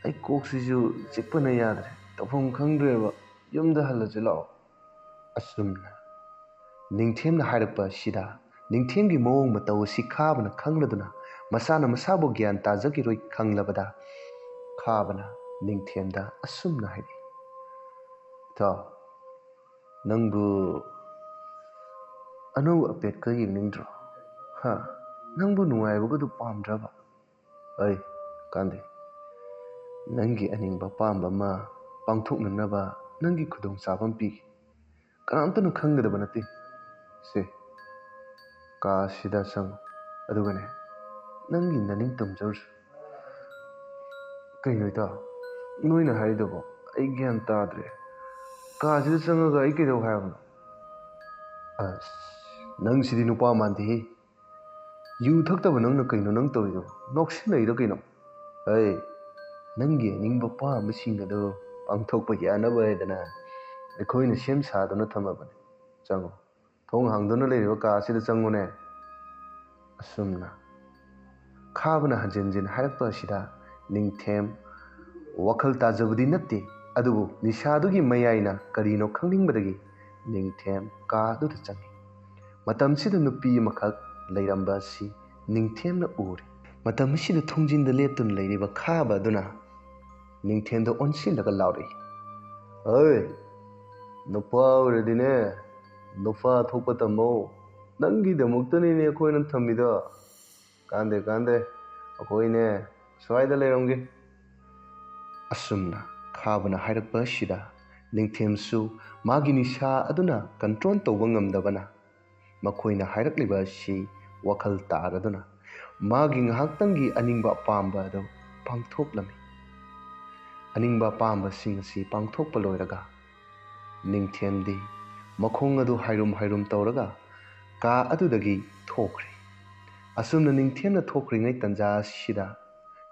ꯑꯩ ꯀꯣꯛꯁꯤꯁꯨ ꯆꯤꯛꯄꯅ ꯌꯥꯗ꯭ꯔꯦ ꯇꯧꯐꯝ ꯈꯪꯗ꯭ꯔꯦꯕ ꯌꯨꯝꯗ ꯍꯜꯂꯁꯤ ꯂꯥꯛꯑꯣ ꯑꯁꯨꯝꯅ ꯅꯤꯡꯊꯦꯝꯅ ꯍꯥꯏꯔꯛꯄ ꯑꯁꯤꯗ ꯅꯤꯡꯊꯦꯝꯒꯤ ꯃꯑꯣꯡ ꯃꯇꯧ ꯑꯁꯤ ꯈꯥꯕꯅ ꯈꯪꯂꯗꯨꯅ ꯃꯁꯥꯅ ꯃꯁꯥꯕꯨ ꯒ꯭ꯌꯥꯟ ꯇꯥꯖꯈꯤꯔꯣꯏ ꯈꯪꯂꯕꯗ ꯈꯥꯕꯅ ꯅꯤꯡꯊꯦꯝꯗ ꯑꯁꯨꯝꯅ ꯍꯥꯏꯔꯛꯏ ꯏꯇꯥꯎ ꯅꯪꯕꯨ ꯑꯅꯧ ꯑꯄꯦꯠꯀ ꯌꯦꯡꯅꯤꯡꯗ꯭ꯔꯣ ꯅꯪꯕꯨ ꯅꯨꯡꯉꯥꯏꯕꯒꯗꯨ ꯄꯥꯝꯗ꯭ꯔꯕ ꯑꯩ ꯀꯥꯟꯗꯦ ꯅꯪꯒꯤ ꯑꯅꯤꯡꯕ ꯑꯄꯥꯝꯕ ꯑꯃ ꯄꯥꯡꯊꯣꯛꯅꯅꯕ ꯅꯪꯒꯤ ꯈꯨꯗꯣꯡꯆꯥꯕ ꯑꯃ ꯄꯤꯒꯦ ꯀꯅꯥꯝꯇꯅ ꯈꯪꯒꯗꯕ ꯅꯠꯇꯦ ꯁꯦ ꯀꯥꯁꯤꯗ ꯆꯪꯉꯨ ꯑꯗꯨꯒꯅꯦ ꯅꯪꯒꯤ ꯅꯅꯤꯡ ꯇꯝꯖꯔꯨꯁꯨ ꯀꯩꯅꯣ ꯏꯇꯥꯎ ꯅꯣꯏꯅ ꯍꯥꯏꯔꯤꯗꯨꯕꯣ ꯑꯩ ꯒ꯭ꯌꯥꯟ ꯇꯥꯗ꯭ꯔꯦ ꯀꯥꯁꯤꯗ ꯆꯪꯉꯒ ꯑꯩ ꯀꯩꯗꯧ ꯍꯥꯏꯕꯅꯣ ꯑꯁ ꯅꯪꯁꯤꯗꯤ ꯅꯨꯄꯥ ꯃꯥꯟꯗꯦꯍꯦ ꯌꯨ ꯊꯛꯇꯕ ꯅꯪꯅ ꯀꯩꯅꯣ ꯅꯪ ꯇꯧꯔꯤꯗꯣ ꯅꯣꯛꯁꯤꯟꯅꯩꯔꯣ ꯀꯩꯅꯣ ꯑꯩ ꯅꯪꯒꯤ ꯑꯅꯤꯡꯕ ꯄꯥꯝꯕꯁꯤꯡ ꯑꯗꯣ ꯄꯥꯡꯊꯣꯛꯄ ꯌꯥꯅꯕ ꯍꯥꯏꯗꯅ ꯑꯩꯈꯣꯏꯅ ꯁꯦꯝ ꯁꯥꯗꯨꯅ ꯊꯝꯃꯕꯅꯤ ꯆꯪꯉꯨ ꯊꯣꯡ ꯍꯥꯡꯗꯨꯅ ꯂꯩꯔꯤꯕ ꯀꯥ ꯑꯁꯤꯗ ꯆꯪꯉꯨꯅꯦ ꯑꯁꯨꯝꯅ ꯈꯥꯕꯅ ꯍꯟꯖꯤꯟ ꯍꯟꯖꯤꯟ ꯍꯥꯏꯔꯛꯄ ꯑꯁꯤꯗ ꯅꯤꯡꯊꯦꯝ ꯋꯥꯈꯜ ꯇꯥꯖꯕꯗꯤ ꯅꯠꯇꯦ ꯑꯗꯨꯕꯨ ꯅꯤꯁꯥꯗꯨꯒꯤ ꯃꯌꯥꯏꯅ ꯀꯔꯤꯅꯣ ꯈꯪꯅꯤꯡꯕꯗꯒꯤ ꯅꯤꯡꯊꯦꯝ ꯀꯥ ꯑꯗꯨꯗ ꯆꯪꯉꯤ ꯃꯇꯝꯁꯤꯗ ꯅꯨꯄꯤ ꯑꯃꯈꯛ ꯂꯩꯔꯝꯕ ꯑꯁꯤ ꯅꯤꯡꯊꯦꯝꯅ ꯎꯔꯤ ꯃꯇꯝ ꯑꯁꯤꯗ ꯊꯣꯡꯖꯤꯟꯗ ꯂꯦꯞꯇꯨꯅ ꯂꯩꯔꯤꯕ ꯈꯥꯕ ꯑꯗꯨꯅ ꯅꯤꯡꯊꯦꯝꯗ ꯑꯣꯟꯁꯤꯜꯂꯒ ꯂꯥꯎꯔꯛꯏ ꯑꯩ ꯅꯨꯄꯥ ꯑꯣꯏꯔꯗꯤꯅꯦ ꯅꯨꯄꯥ ꯊꯣꯛꯄ ꯇꯝꯃꯣ ꯅꯪꯒꯤꯗꯃꯛꯇꯅꯤꯅꯦ ꯑꯩꯈꯣꯏꯅ ꯊꯝꯃꯤꯗꯣ ꯀꯥꯟꯗꯦ ꯑꯩꯈꯣꯏꯅꯦ ꯁ꯭ꯋꯥꯏꯗ ꯂꯩꯔꯝꯒꯦ ꯑꯁꯨꯝꯅ ꯈꯥꯕꯅ ꯍꯥꯏꯔꯛꯄ ꯑꯁꯤꯗ ꯅꯤꯡꯊꯦꯝꯁꯨ ꯃꯥꯒꯤ ꯅꯤꯁꯥ ꯑꯗꯨꯅ ꯀꯟꯇ꯭ꯔꯣꯜ ꯇꯧꯕ ꯉꯝꯗꯕꯅ ꯃꯈꯣꯏꯅ ꯍꯥꯏꯔꯛꯂꯤꯕ ꯑꯁꯤ ꯋꯥꯈꯜ ꯇꯥꯔꯗꯨꯅ ꯃꯥꯒꯤ ꯉꯥꯏꯍꯥꯛꯇꯪꯒꯤ ꯑꯅꯤꯡꯕ ꯑꯄꯥꯝꯕ ꯑꯗꯨ ꯄꯥꯡꯊꯣꯛꯂꯝꯃꯤ ꯑꯅꯤꯡꯕ ꯑꯄꯥꯝꯕꯁꯤꯡ ꯑꯁꯤ ꯄꯥꯡꯊꯣꯛꯄ ꯂꯣꯏꯔꯒ असुमना निंगथेमना थोक्रिङै तंजा सिदा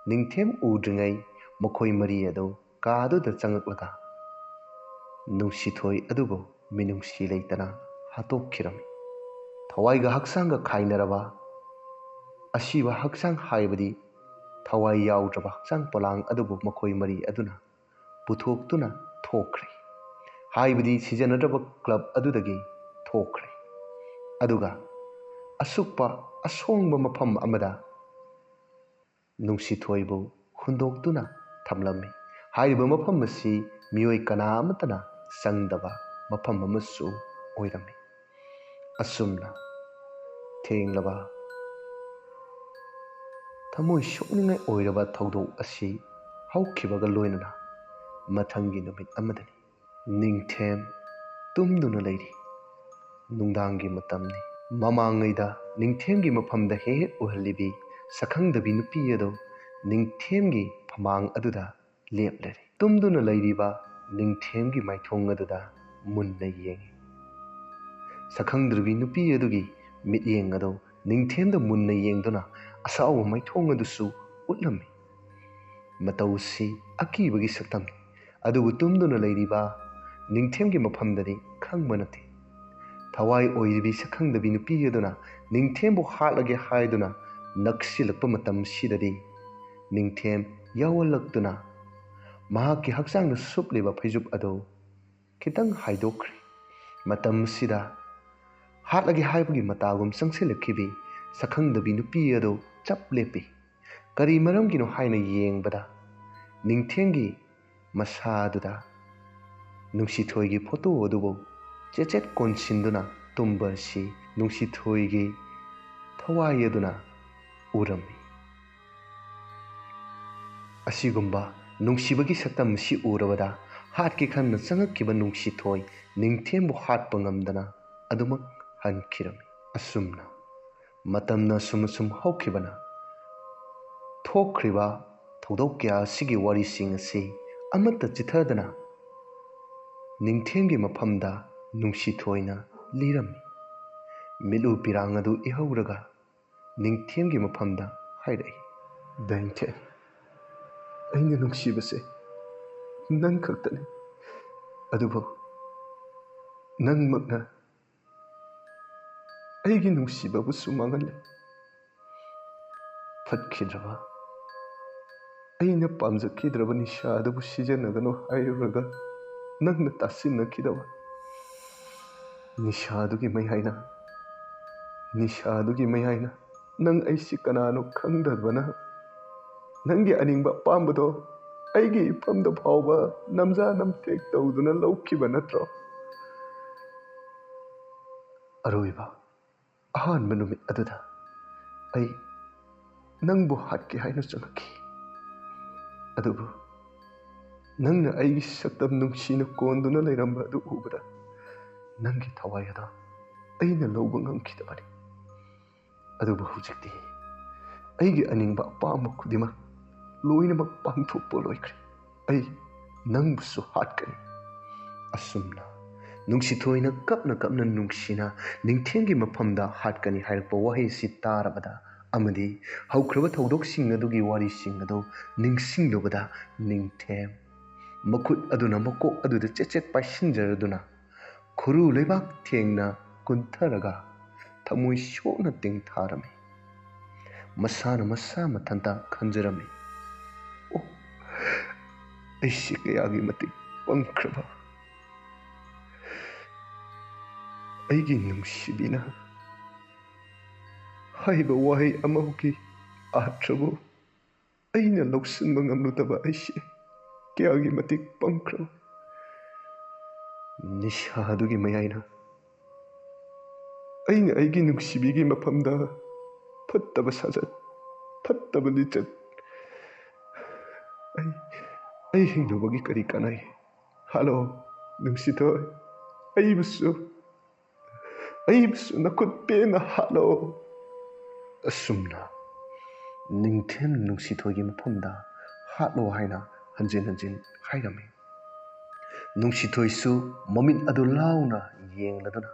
निंगथेम उद्रिङै मखोई मरी अदो कादुदा चंगक्लगा नुंसिथोय अदुबो मिनुंसी लेतना हातोक्खिरमी थवाईगा हक्सांगा खाइनरबा असीबा हक्सांग हाइबदी थवाई याउद्रबा हक्सांग पोलांग अदुबो मखोई मरी अदुना पुथोक्तुना थोक्ख्रे हाइबदी सिजनद्रबा क्लब अदुदगी थोक्ख्रे अदुगा असुक्पा असोंगबा मफम अमदा नुंसिथोयबु हुंदोक्तुना थमलम्मी हाइबा मफम असी मियोय कना अमतना संगदबा मफम अमसु ओइरम्मी असुमना थेंगलबा थमोय सोकनिंगै ओइरबा थौदोक असी हौखिबगा लोइनना मथंगी नुमित अमदनी निंगथेम तुमदुना लैरी नुंदांगी मतमनी ममांगैदा निंगथेमगी मफमदा हेक उहल्लिबी सखंगदबी नुपी अदो निंगथेमगी फमांग अदुदा लेपलरी तुमदुना लैरीबा निंगथेमगी माइथोंग अदुदा मुन्ना येंगी सखंगद्रबी नुपी अदुगी मित्येंग अदो निंगथेमदा मुन्ना येंगदुना असाव माइथोंग अदुसु उtlami मतौसी अकीबगी सक्तमनी अदुबु तुमदुना लैरीबा निंगथेमगी मफमदनी खंगबा नते थवाई ओइबी सखंगदबी नुपी अदुना निंगथेमबु हाटलगे हायदुना नक्सिलक्पा मतम सिददी निंगथेम यावलक्तुना महाकी हक्सांग सुपलिबा फैजुप अदो खितंग हाइदोख्रे मतम सिदा हाटलगे हाइबगी मतागुम संगसिलखिबी सखंगदबी नुपी अदो चप लेपी करी मरमगिनो हाइना येंगबदा निंगथेमगी मसादुदा नुंसिथोयगी फोटो अदुबो चेचेट कोनसिंदुना तुम्बसी नुंसिथोयगी थवाई अदुना उरम्मी असिगुम्बा नुंसिबगी सतम सि उरबदा हाटके खन्ना चंगक्किबा नुंसिथोय निंगथेमबु हाटपा ngamdana अदुमक हनखिरमी असुमना मतमना सुम हौखिबना थोक्खरिबा थौदोक क्या सिगी वारिसिंग असि अमत्ता चिथदना निंगथेमगी मफमदा नुंसिथोयना लिरम्मी मिलु पिरांग अदु इहौरगा निंगथेमगी मफमदा हाइरई दैंथेम अैना नुंसिबसे नंग खक्तने अदुबो नंगमकना अैगी नुंसिबबुसु मांगले फटखिद्रबा अैना पामजखिद्रबा निशा अदुबु सिजनगनो हाइरुरगा नंगना तासिनखिदबा निशादुगी मयाइना नंग ऐसी कनानो खंगदबना नंगी अनिंगबा पामबदो अैगी इफमदा फावबा नमजा नमथेक तौदुना लौखिबा नत्रो अरोइबा अहानबा नुमित अदुदा ऐ नंगबु हाटके हाइना चंगखि अदुबु नंगना ऐगी सक्तम नुंसिना कोंदुना लैरंबा अदु उबदा नंगी थवाई अदा ऐना लौबा ngamखिदबनी अदुबु हुजिक्ति ऐगी अनिंगबा अपामबा खुदिमक लोइनमक पांगथोकपा लोइख्रे ऐ नंगबुसु हाटकनी असुमना नुंसिथोयना कपना नुंसिना निंगथेमगी मफमदा हाटकनी हाइरक्पा वहाईसि तारबदा अमदी हौख्रबा थौदोकसिंग अदुगी वारिसिंग अदो निंगसिंगदुबदा निंगथेम मखुत अदुना मकोक अदुदा चेचेट पाइसिंजरदुना खुरु लेबाक थेंगना कुंथरगा थमुई सोना तेंगथारमी मसाना मसा मथंता खंजरमी ओ ऐसी कयागी मतिक पंख्रबा ऐगी नुंसिबिना हाइबा वाहै अमहुकी आत्रबो ऐना लौसिनबा ngamludaba ऐसी कयागी मतिक पंख्रबा निशादुगी मयाइना ऐना ऐगी नुंसिबिगी मफमदा फत्तबा साजत फत्तबा लिचत ऐ हिंदुबगी करी कानाई हालो नुंसिथोय ऐबुसु नखुत पेना हालो असुमना निंगथेम नुंसिथोयगी मफमदा हाटलो हाइना हंजिन हाइरमी नुंसिथोयसु ममित अदु लाउना येंगलदुना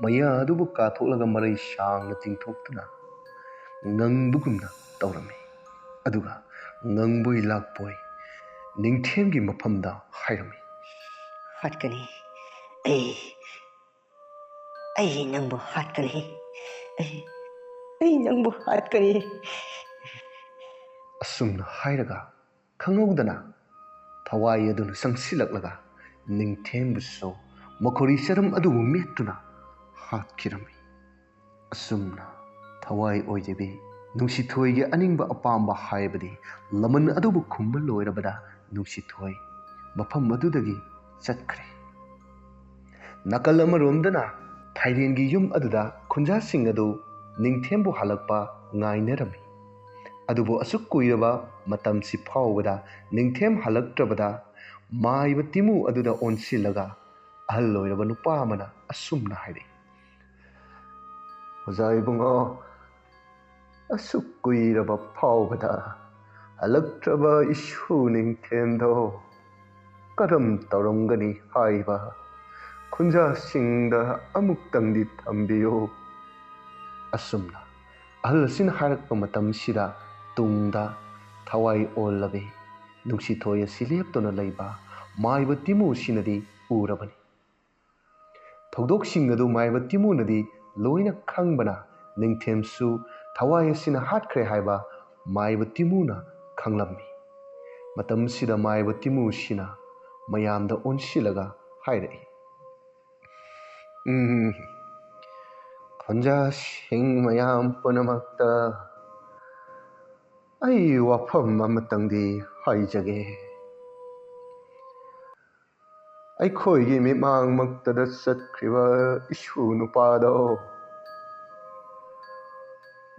मया अदुबु काथोलगा मरै सांगना चिंथोक्तुना ꯉꯪꯕꯒꯨꯝꯅ ꯇꯧꯔꯝꯃꯤ꯫ ꯑꯗꯨꯒ ꯉꯪꯕꯣꯏ ꯂꯥꯛꯄꯣꯏ ꯅꯤꯡꯊꯦꯝꯒꯤ ꯃꯐꯝꯗ ꯍꯥꯏꯔꯝꯃꯤ꯫ ꯍꯥꯠꯀꯅꯤ, ꯑꯩ ꯑꯩ ꯅꯪꯕꯨ ꯍꯥꯠꯀꯅꯤ, ꯑꯩ ꯅꯪꯕꯨ ꯍꯥꯠꯀꯅꯤ꯫ ꯑꯁꯨꯝꯅ ꯍꯥꯏꯔꯒ ꯈꯪꯍꯧꯗꯅ ꯊꯋꯥꯏ ꯑꯗꯨꯅ ꯆꯪꯁꯤꯜꯂꯛꯂꯒ ꯅꯤꯡꯊꯦꯝꯕꯨꯁꯨ ꯃꯈꯣꯔꯤ ꯆꯔꯝ ꯑꯗꯨꯕꯨ ꯃꯦꯠꯇꯨꯅ ꯍꯥꯠꯈꯤꯔꯝꯃꯤ꯫ ꯑꯁꯨꯝꯅ ꯊꯋꯥꯏ ꯑꯣꯏꯖꯕꯤ ꯅꯨꯡꯁꯤꯊꯣꯏꯒꯤ ꯑꯅꯤꯡꯕ ꯑꯄꯥꯝꯕ ꯍꯥꯏꯕꯗꯤ ꯂꯃꯟ ꯑꯗꯨꯕꯨ ꯈꯨꯝꯕ ꯂꯣꯏꯔꯕꯗ ꯅꯨꯡꯁꯤꯊꯣꯏ ꯃꯐꯝ ꯑꯗꯨꯗꯒꯤ ꯆꯠꯈ꯭ꯔꯦ꯫ ꯅꯥꯀꯜ ꯑꯃꯔꯣꯝꯗꯅ ꯐꯥꯏꯔꯦꯟꯒꯤ ꯌꯨꯝ ꯑꯗꯨꯗ ꯈꯨꯟꯖꯥꯁꯤꯡ ꯑꯗꯨ ꯅꯤꯡꯊꯦꯝꯕꯨ ꯍꯜꯂꯛꯄ ꯉꯥꯏꯅꯔꯝꯃꯤ꯫ ꯑꯗꯨꯕꯨ ꯑꯁꯨꯛ ꯀꯨꯏꯔꯕ ꯃꯇꯝꯁꯤ ꯐꯥꯎꯕꯗ ꯅꯤꯡꯊꯦꯝ ꯍꯜꯂꯛꯇ꯭ꯔꯕꯗ ꯃꯥꯏꯕ ꯇꯤꯃꯨ ꯑꯗꯨꯗ ꯑꯣꯟꯁꯤꯜꯂꯒ ꯑꯍꯜ ꯑꯣꯏꯔꯕ ꯅꯨꯄꯥ ꯑꯃꯅ ꯑꯁꯨꯝꯅ ꯍꯥꯏꯔꯛꯏ꯫ ꯑꯣꯖꯥ ꯏꯕꯨꯡꯉꯣ, ꯑꯁꯨꯛ ꯀꯨꯏꯔꯕ ꯐꯥꯎꯕꯗ ꯍꯜꯂꯛꯇ꯭ꯔꯕ ꯏꯁꯨ ꯅꯤꯡꯊꯦꯝꯗꯣ ꯀꯔꯝ ꯇꯧꯔꯝꯒꯅꯤ ꯍꯥꯏꯕ ꯈꯨꯟꯖꯥꯁꯤꯡꯗ ꯑꯃꯨꯛꯇꯪꯗꯤ ꯊꯝꯕꯤꯌꯨ꯫ ꯑꯁꯨꯝꯅ ꯑꯍꯜ ꯑꯁꯤꯅ ꯍꯥꯏꯔꯛꯄ ꯃꯇꯝꯁꯤꯗ ꯇꯨꯡꯗ ꯊꯋꯥꯏ ꯑꯣꯜꯂꯕꯤ ꯅꯨꯡꯁꯤꯊꯣꯏ ꯑꯁꯤ ꯂꯦꯞꯇꯨꯅ ꯂꯩꯕ ꯃꯥꯏꯕ ꯇꯤꯃꯨꯁꯤꯅꯗꯤ ꯎꯔꯕꯅꯤ꯫ ꯊꯧꯗꯣꯛꯁꯤꯡ ꯑꯗꯨ ꯃꯥꯏꯕ ꯇꯤꯃꯨꯅꯗꯤ ꯂꯣꯏꯅ ꯈꯪꯕꯅ ꯅꯤꯡꯊꯦꯝꯁꯨ ꯊꯋꯥꯏ ꯑꯁꯤꯅ ꯍꯥꯠꯈ꯭ꯔꯦ ꯍꯥꯏꯕ ꯃꯥꯏꯕ ꯇꯤꯃꯨꯅ ꯈꯪꯂꯝꯃꯤ꯫ ꯃꯇꯝꯁꯤꯗ ꯃꯥꯏꯕ ꯇꯤꯃꯨꯁꯤꯅ ꯃꯌꯥꯝꯗ ꯑꯣꯟꯁꯤꯜꯂꯒ ꯍꯥꯏꯔꯛꯏ꯫ ꯈꯨꯟꯖꯥꯁꯤꯡ ꯃꯌꯥꯝ ꯄꯨꯝꯅꯃꯛꯇ ꯑꯩ ꯋꯥꯐꯝ ꯑꯃꯇꯪꯗꯤ ꯍꯥꯏꯖꯒꯦ꯫ ꯑꯩꯈꯣꯏꯒꯤ ꯃꯤꯠꯃꯥꯡꯃꯛꯇꯗ ꯆꯠꯈ꯭ꯔꯤꯕ ꯏꯁꯨ ꯅꯨꯄꯥꯗꯣ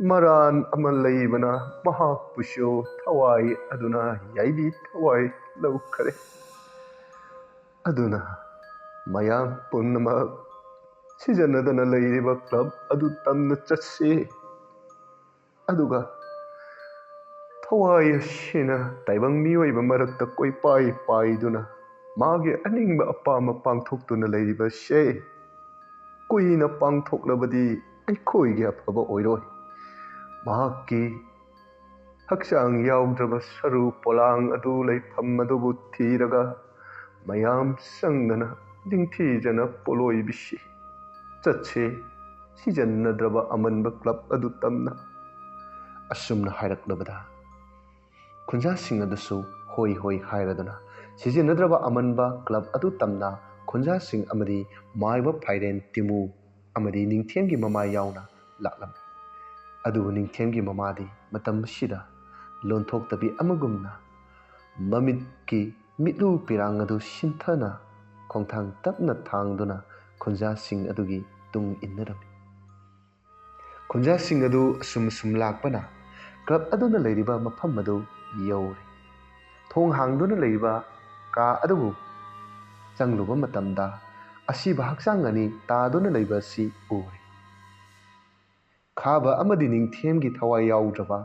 ꯃꯔꯥꯟ ꯑꯃ ꯂꯩꯕꯅ ꯃꯍꯥꯛꯄꯨꯁꯨ ꯊꯋꯥꯏ ꯑꯗꯨꯅ ꯌꯥꯏꯕꯤ ꯊꯋꯥꯏ ꯂꯧꯈꯔꯦ꯫ ꯑꯗꯨꯅ ꯃꯌꯥꯝ ꯄꯨꯝꯅꯃꯛ ꯁꯤꯖꯟꯅꯗꯅ ꯂꯩꯔꯤꯕ ꯀ꯭ꯂꯕ ꯑꯗꯨ ꯇꯝꯅ ꯆꯠꯁꯤ꯫ ꯑꯗꯨꯒ ꯊꯋꯥꯏ ꯑꯁꯤꯅ ꯇꯥꯏꯕꯪ ꯃꯤꯑꯣꯏꯕ ꯃꯔꯛꯇ ꯀꯣꯏꯄꯥꯏ ꯄꯥꯏꯗꯨꯅ ꯃꯥꯒꯤ ꯑꯅꯤꯡꯕ ꯑꯄꯥꯝꯕ ꯄꯥꯡꯊꯣꯛꯇꯨꯅ ꯂꯩꯔꯤꯕꯁꯦ ꯀꯨꯏꯅ ꯄꯥꯡꯊꯣꯛꯂꯕꯗꯤ ꯑꯩꯈꯣꯏꯒꯤ ꯑꯐꯕ ꯑꯣꯏꯔꯣꯏ꯫ ꯃꯍꯥꯛꯀꯤ ꯍꯛꯆꯥꯡ ꯌꯥꯎꯗ꯭ꯔꯕ ꯁꯔꯨ ꯄꯣꯂꯥꯡ ꯑꯗꯨ ꯂꯩꯐꯝ ꯑꯗꯨꯕꯨ ꯊꯤꯔꯒ ꯃꯌꯥꯝ ꯆꯪꯗꯅ ꯅꯤꯡꯊꯤꯖꯅ ꯄꯣꯂꯣꯏꯕꯤꯁꯤ ꯆꯠꯁꯤ ꯁꯤꯖꯟꯅꯗ꯭ꯔꯕ ꯑꯃꯟꯕ ꯀ꯭ꯂꯕ ꯑꯗꯨ ꯇꯝꯅ꯫ ꯑꯁꯨꯝꯅ ꯍꯥꯏꯔꯛꯂꯕꯗ ꯈꯨꯟꯖꯥꯁꯤꯡ ꯑꯗꯨꯁꯨ ꯍꯣꯏ ꯍꯣꯏ ꯍꯥꯏꯔꯗꯨꯅ ꯁꯤꯖꯤꯟꯅꯗ꯭ꯔꯕ ꯑꯃꯟꯕ ꯀ꯭ꯂꯕ ꯑꯗꯨ ꯇꯝꯅ ꯈꯨꯟꯖꯥꯁꯤꯡ ꯑꯃꯗꯤ ꯃꯥꯏꯕ ꯐꯥꯏꯔꯦꯟ ꯇꯤꯃꯨ ꯑꯃꯗꯤ ꯅꯤꯡꯊꯦꯝꯒꯤ ꯃꯃꯥ ꯌꯥꯎꯅ ꯂꯥꯛꯂꯝꯃꯤ꯫ ꯑꯗꯨꯕꯨ ꯅꯤꯡꯊꯦꯝꯒꯤ ꯃꯃꯥꯗꯤ ꯃꯇꯝ ꯑꯁꯤꯗ ꯂꯣꯟꯊꯣꯛꯇꯕꯤ ꯑꯃꯒꯨꯝꯅ ꯃꯃꯤꯠꯀꯤ ꯃꯤꯠꯂꯨ ꯄꯤꯔꯥꯡ ꯑꯗꯨ ꯁꯤꯟꯊꯅ ꯈꯣꯡꯊꯥꯡ ꯇꯞꯅ ꯊꯥꯡꯗꯨꯅ ꯈꯨꯟꯖꯥꯁꯤꯡ ꯑꯗꯨꯒꯤ ꯇꯨꯡ ꯏꯟꯅꯔꯝꯃꯤ꯫ ꯈꯨꯟꯖꯥꯁꯤꯡ ꯑꯗꯨ ꯑꯁꯨꯝ ꯂꯥꯛꯄꯅ ꯀ꯭ꯂꯕ ꯑꯗꯨꯅ ꯂꯩꯔꯤꯕ ꯃꯐꯝ ꯑꯗꯨ ꯌꯧꯔꯦ꯫ ꯊꯣꯡ ꯍꯥꯡꯗꯨꯅ ꯂꯩꯔꯤꯕ ꯀꯥ ꯑꯗꯨꯕꯨ ꯆꯪꯂꯨꯕ ꯃꯇꯝꯗ ꯑꯁꯤꯕ ꯍꯛꯆꯥꯡ ꯑꯅꯤ ꯇꯥꯗꯨꯅ ꯂꯩꯕ ꯑꯁꯤ ꯎꯔꯦ꯫ ꯈꯥꯕ ꯑꯃꯗꯤ ꯅꯤꯡꯊꯦꯝꯒꯤ ꯊꯋꯥꯏ ꯌꯥꯎꯗ꯭ꯔꯕ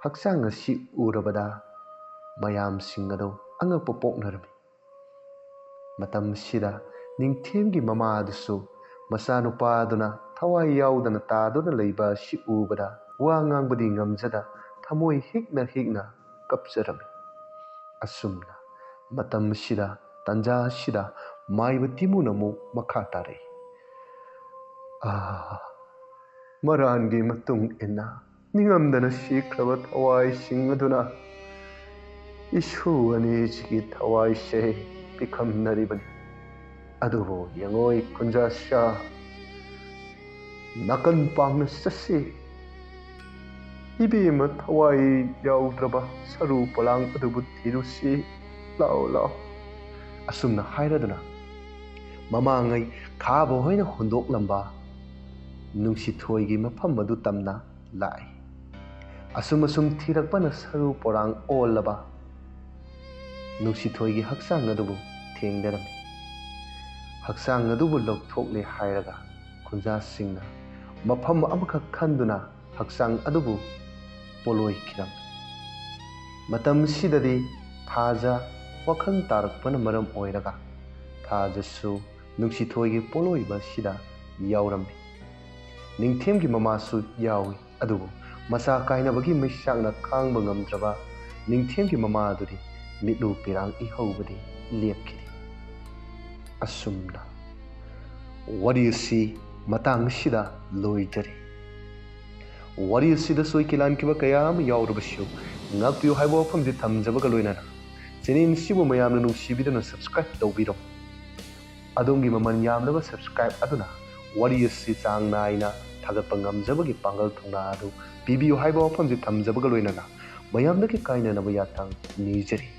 ꯍꯛꯆꯥꯡ ꯑꯁꯤ ꯎꯔꯕꯗ ꯃꯌꯥꯝꯁꯤꯡ ꯑꯗꯨ ꯑꯉꯛꯄ ꯄꯣꯛꯅꯔꯝꯃꯤ꯫ ꯃꯇꯝꯁꯤꯗ ꯅꯤꯡꯊꯦꯝꯒꯤ ꯃꯃꯥ ꯑꯗꯨꯁꯨ ꯃꯆꯥꯅꯨꯄꯥ ꯑꯗꯨꯅ ꯊꯋꯥꯏ ꯌꯥꯎꯗꯅ ꯇꯥꯗꯨꯅ ꯂꯩꯕ ꯑꯁꯤ ꯎꯕꯗ ꯋꯥ ꯉꯥꯡꯕꯗꯤ ꯉꯝꯖꯗ ꯊꯃꯣꯏ ꯍꯤꯛꯅ ꯍꯤꯛꯅ ꯀꯞꯆꯔꯝꯃꯤ꯫ ꯑꯁꯨꯝꯅ ꯃꯇꯝꯁꯤꯗ ꯇꯥꯟꯖꯥ ꯑꯁꯤꯗ ꯃꯥꯏꯕ ꯇꯤꯃꯨꯅ ꯑꯃꯨꯛ ꯃꯈꯥ ꯇꯥꯔꯛꯏ꯫ ꯃꯔꯥꯟꯒꯤ ꯃꯇꯨꯡ ꯏꯟꯅ ꯅꯤꯡꯉꯝꯗꯅ ꯁꯤꯈ꯭ꯔꯕ ꯊꯋꯥꯏꯁꯤꯡ ꯑꯗꯨꯅ ꯏꯁꯨ ꯑꯅꯤꯁꯤꯒꯤ ꯊꯋꯥꯏꯁꯦ ꯄꯤꯈꯝꯅꯔꯤꯕꯅꯤ꯫ ꯑꯗꯨꯕꯨ ꯌꯦꯡꯉꯣꯏ ꯈꯨꯟꯖꯥꯁꯥ, ꯅꯥꯀꯟ ꯄꯥꯡꯅ ꯆꯠꯁꯤ꯫ ꯏꯕꯦꯝꯃ ꯊꯋꯥꯏ ꯌꯥꯎꯗ꯭ꯔꯕ ꯁꯔꯨ ꯄꯣꯂꯥꯡ ꯑꯗꯨꯕꯨ ꯊꯤꯔꯨꯁꯤ, ꯂꯥꯛꯑꯣ ꯂꯥꯛꯑꯣ꯫ ꯑꯁꯨꯝꯅ ꯍꯥꯏꯔꯗꯨꯅ ꯃꯃꯥꯡꯉꯩ ꯈꯥꯕ ꯍꯣꯏꯅ ꯍꯨꯟꯗꯣꯛꯂꯝꯕ ꯅꯨꯡꯁꯤꯊꯣꯏꯒꯤ ꯃꯐꯝ ꯑꯗꯨ ꯇꯝꯅ ꯂꯥꯛꯏ꯫ ꯑꯁꯨꯝ ꯊꯤꯔꯛꯄꯅ ꯁꯔꯨ ꯄꯣꯔꯥꯡ ꯑꯣꯜꯂꯕ ꯅꯨꯡꯁꯤꯊꯣꯏꯒꯤ ꯍꯛꯆꯥꯡ ꯑꯗꯨꯕꯨ ꯊꯦꯡꯅꯔꯝꯃꯤ꯫ ꯍꯛꯆꯥꯡ ꯑꯗꯨꯕꯨ ꯂꯧꯊꯣꯛꯂꯦ ꯍꯥꯏꯔꯒ ꯈꯨꯟꯖꯥꯁꯤꯡꯅ ꯃꯐꯝ ꯑꯃꯈꯛ ꯈꯟꯗꯨꯅ ꯍꯛꯆꯥꯡ ꯑꯗꯨꯕు ꯄꯣꯂꯣꯏꯈꯤꯔꯝꯃꯤ꯫ ꯃꯇꯝꯁꯤꯗꯗꯤ ꯊꯥꯖ ꯋꯥꯈꯜ ꯇꯥꯔꯛꯄꯅ ꯃꯔꯝ ꯑꯣꯏꯔꯒ ꯊꯥꯖꯁꯨ ꯅꯨꯡꯁꯤꯊꯣꯏꯒꯤ ꯄꯣꯂꯣꯏꯕ ꯑꯁꯤꯗ ꯌꯥꯎꯔꯝꯃꯤ꯫ ꯅꯤꯡꯊꯦꯝꯒꯤ ꯃꯃꯥꯁꯨ ꯌꯥꯎꯏ꯫ ꯑꯗꯨꯕꯨ ꯃꯆꯥ ꯀꯥꯏꯅꯕꯒꯤ ꯃꯩꯁꯥꯛꯅ ꯈꯥꯡꯕ ꯉꯝꯗ꯭ꯔꯕ ꯅꯤꯡꯊꯦꯝꯒꯤ ꯃꯃꯥ ꯑꯗꯨꯗꯤ ꯃꯤꯠꯂꯨ ꯄꯤꯔꯥꯡ ꯏꯍꯧꯕꯗꯤ ꯂꯦꯞꯈꯤꯗꯦ꯫ ꯑꯁꯨꯝꯅ ꯋꯥꯔꯤ ꯑꯁꯤ ꯃꯇꯥꯡ ꯑꯁꯤꯗ ꯂꯣꯏꯖꯔꯤ꯫ ꯋꯥꯔꯤ ꯑꯁꯤꯗ ꯁꯣꯏꯈꯤ ꯂꯥꯟꯈꯤꯕ ꯀꯌꯥ ꯑꯃ ꯌꯥꯎꯔꯕꯁꯨ ꯉꯥꯛꯄꯤꯌꯨ ꯍꯥꯏꯕ ꯋꯥꯐꯝꯁꯤ ꯊꯝꯖꯕꯒ ꯂꯣꯏꯅꯅ ꯆꯦꯅꯦꯜ ꯑꯁꯤꯕꯨ ꯃꯌꯥꯝꯅ ꯅꯨꯡꯁꯤꯕꯤꯗꯨꯅ ꯁꯕꯁꯀ꯭ꯔꯥꯏꯕ ꯇꯧꯕꯤꯔꯣ꯫ ꯑꯗꯣꯝꯒꯤ ꯃꯃꯜ ꯌꯥꯝꯂꯕ ꯁꯕꯁꯀ꯭ꯔꯥꯏꯕ ꯑꯗꯨꯅ ꯋꯥꯔꯤ ꯑꯁꯤ ꯆꯥꯡ ナꯏꯅ ꯊꯥꯒꯠꯄ ꯉꯝꯖꯕꯒꯤ ꯄꯥꯡꯒꯜ ꯊꯧꯅꯥ ꯑꯗꯨ ꯄꯤꯕꯤꯌꯨ ꯍꯥꯏꯕ ꯋꯥꯐꯝꯁꯤ ꯊꯝꯖꯕꯒ ꯂꯣꯏꯅꯅ ꯃꯌꯥꯝꯗꯒꯤ ꯀꯥꯏꯅꯅꯕ ꯌꯥꯊꯪ ꯅꯤꯖꯔꯤ꯫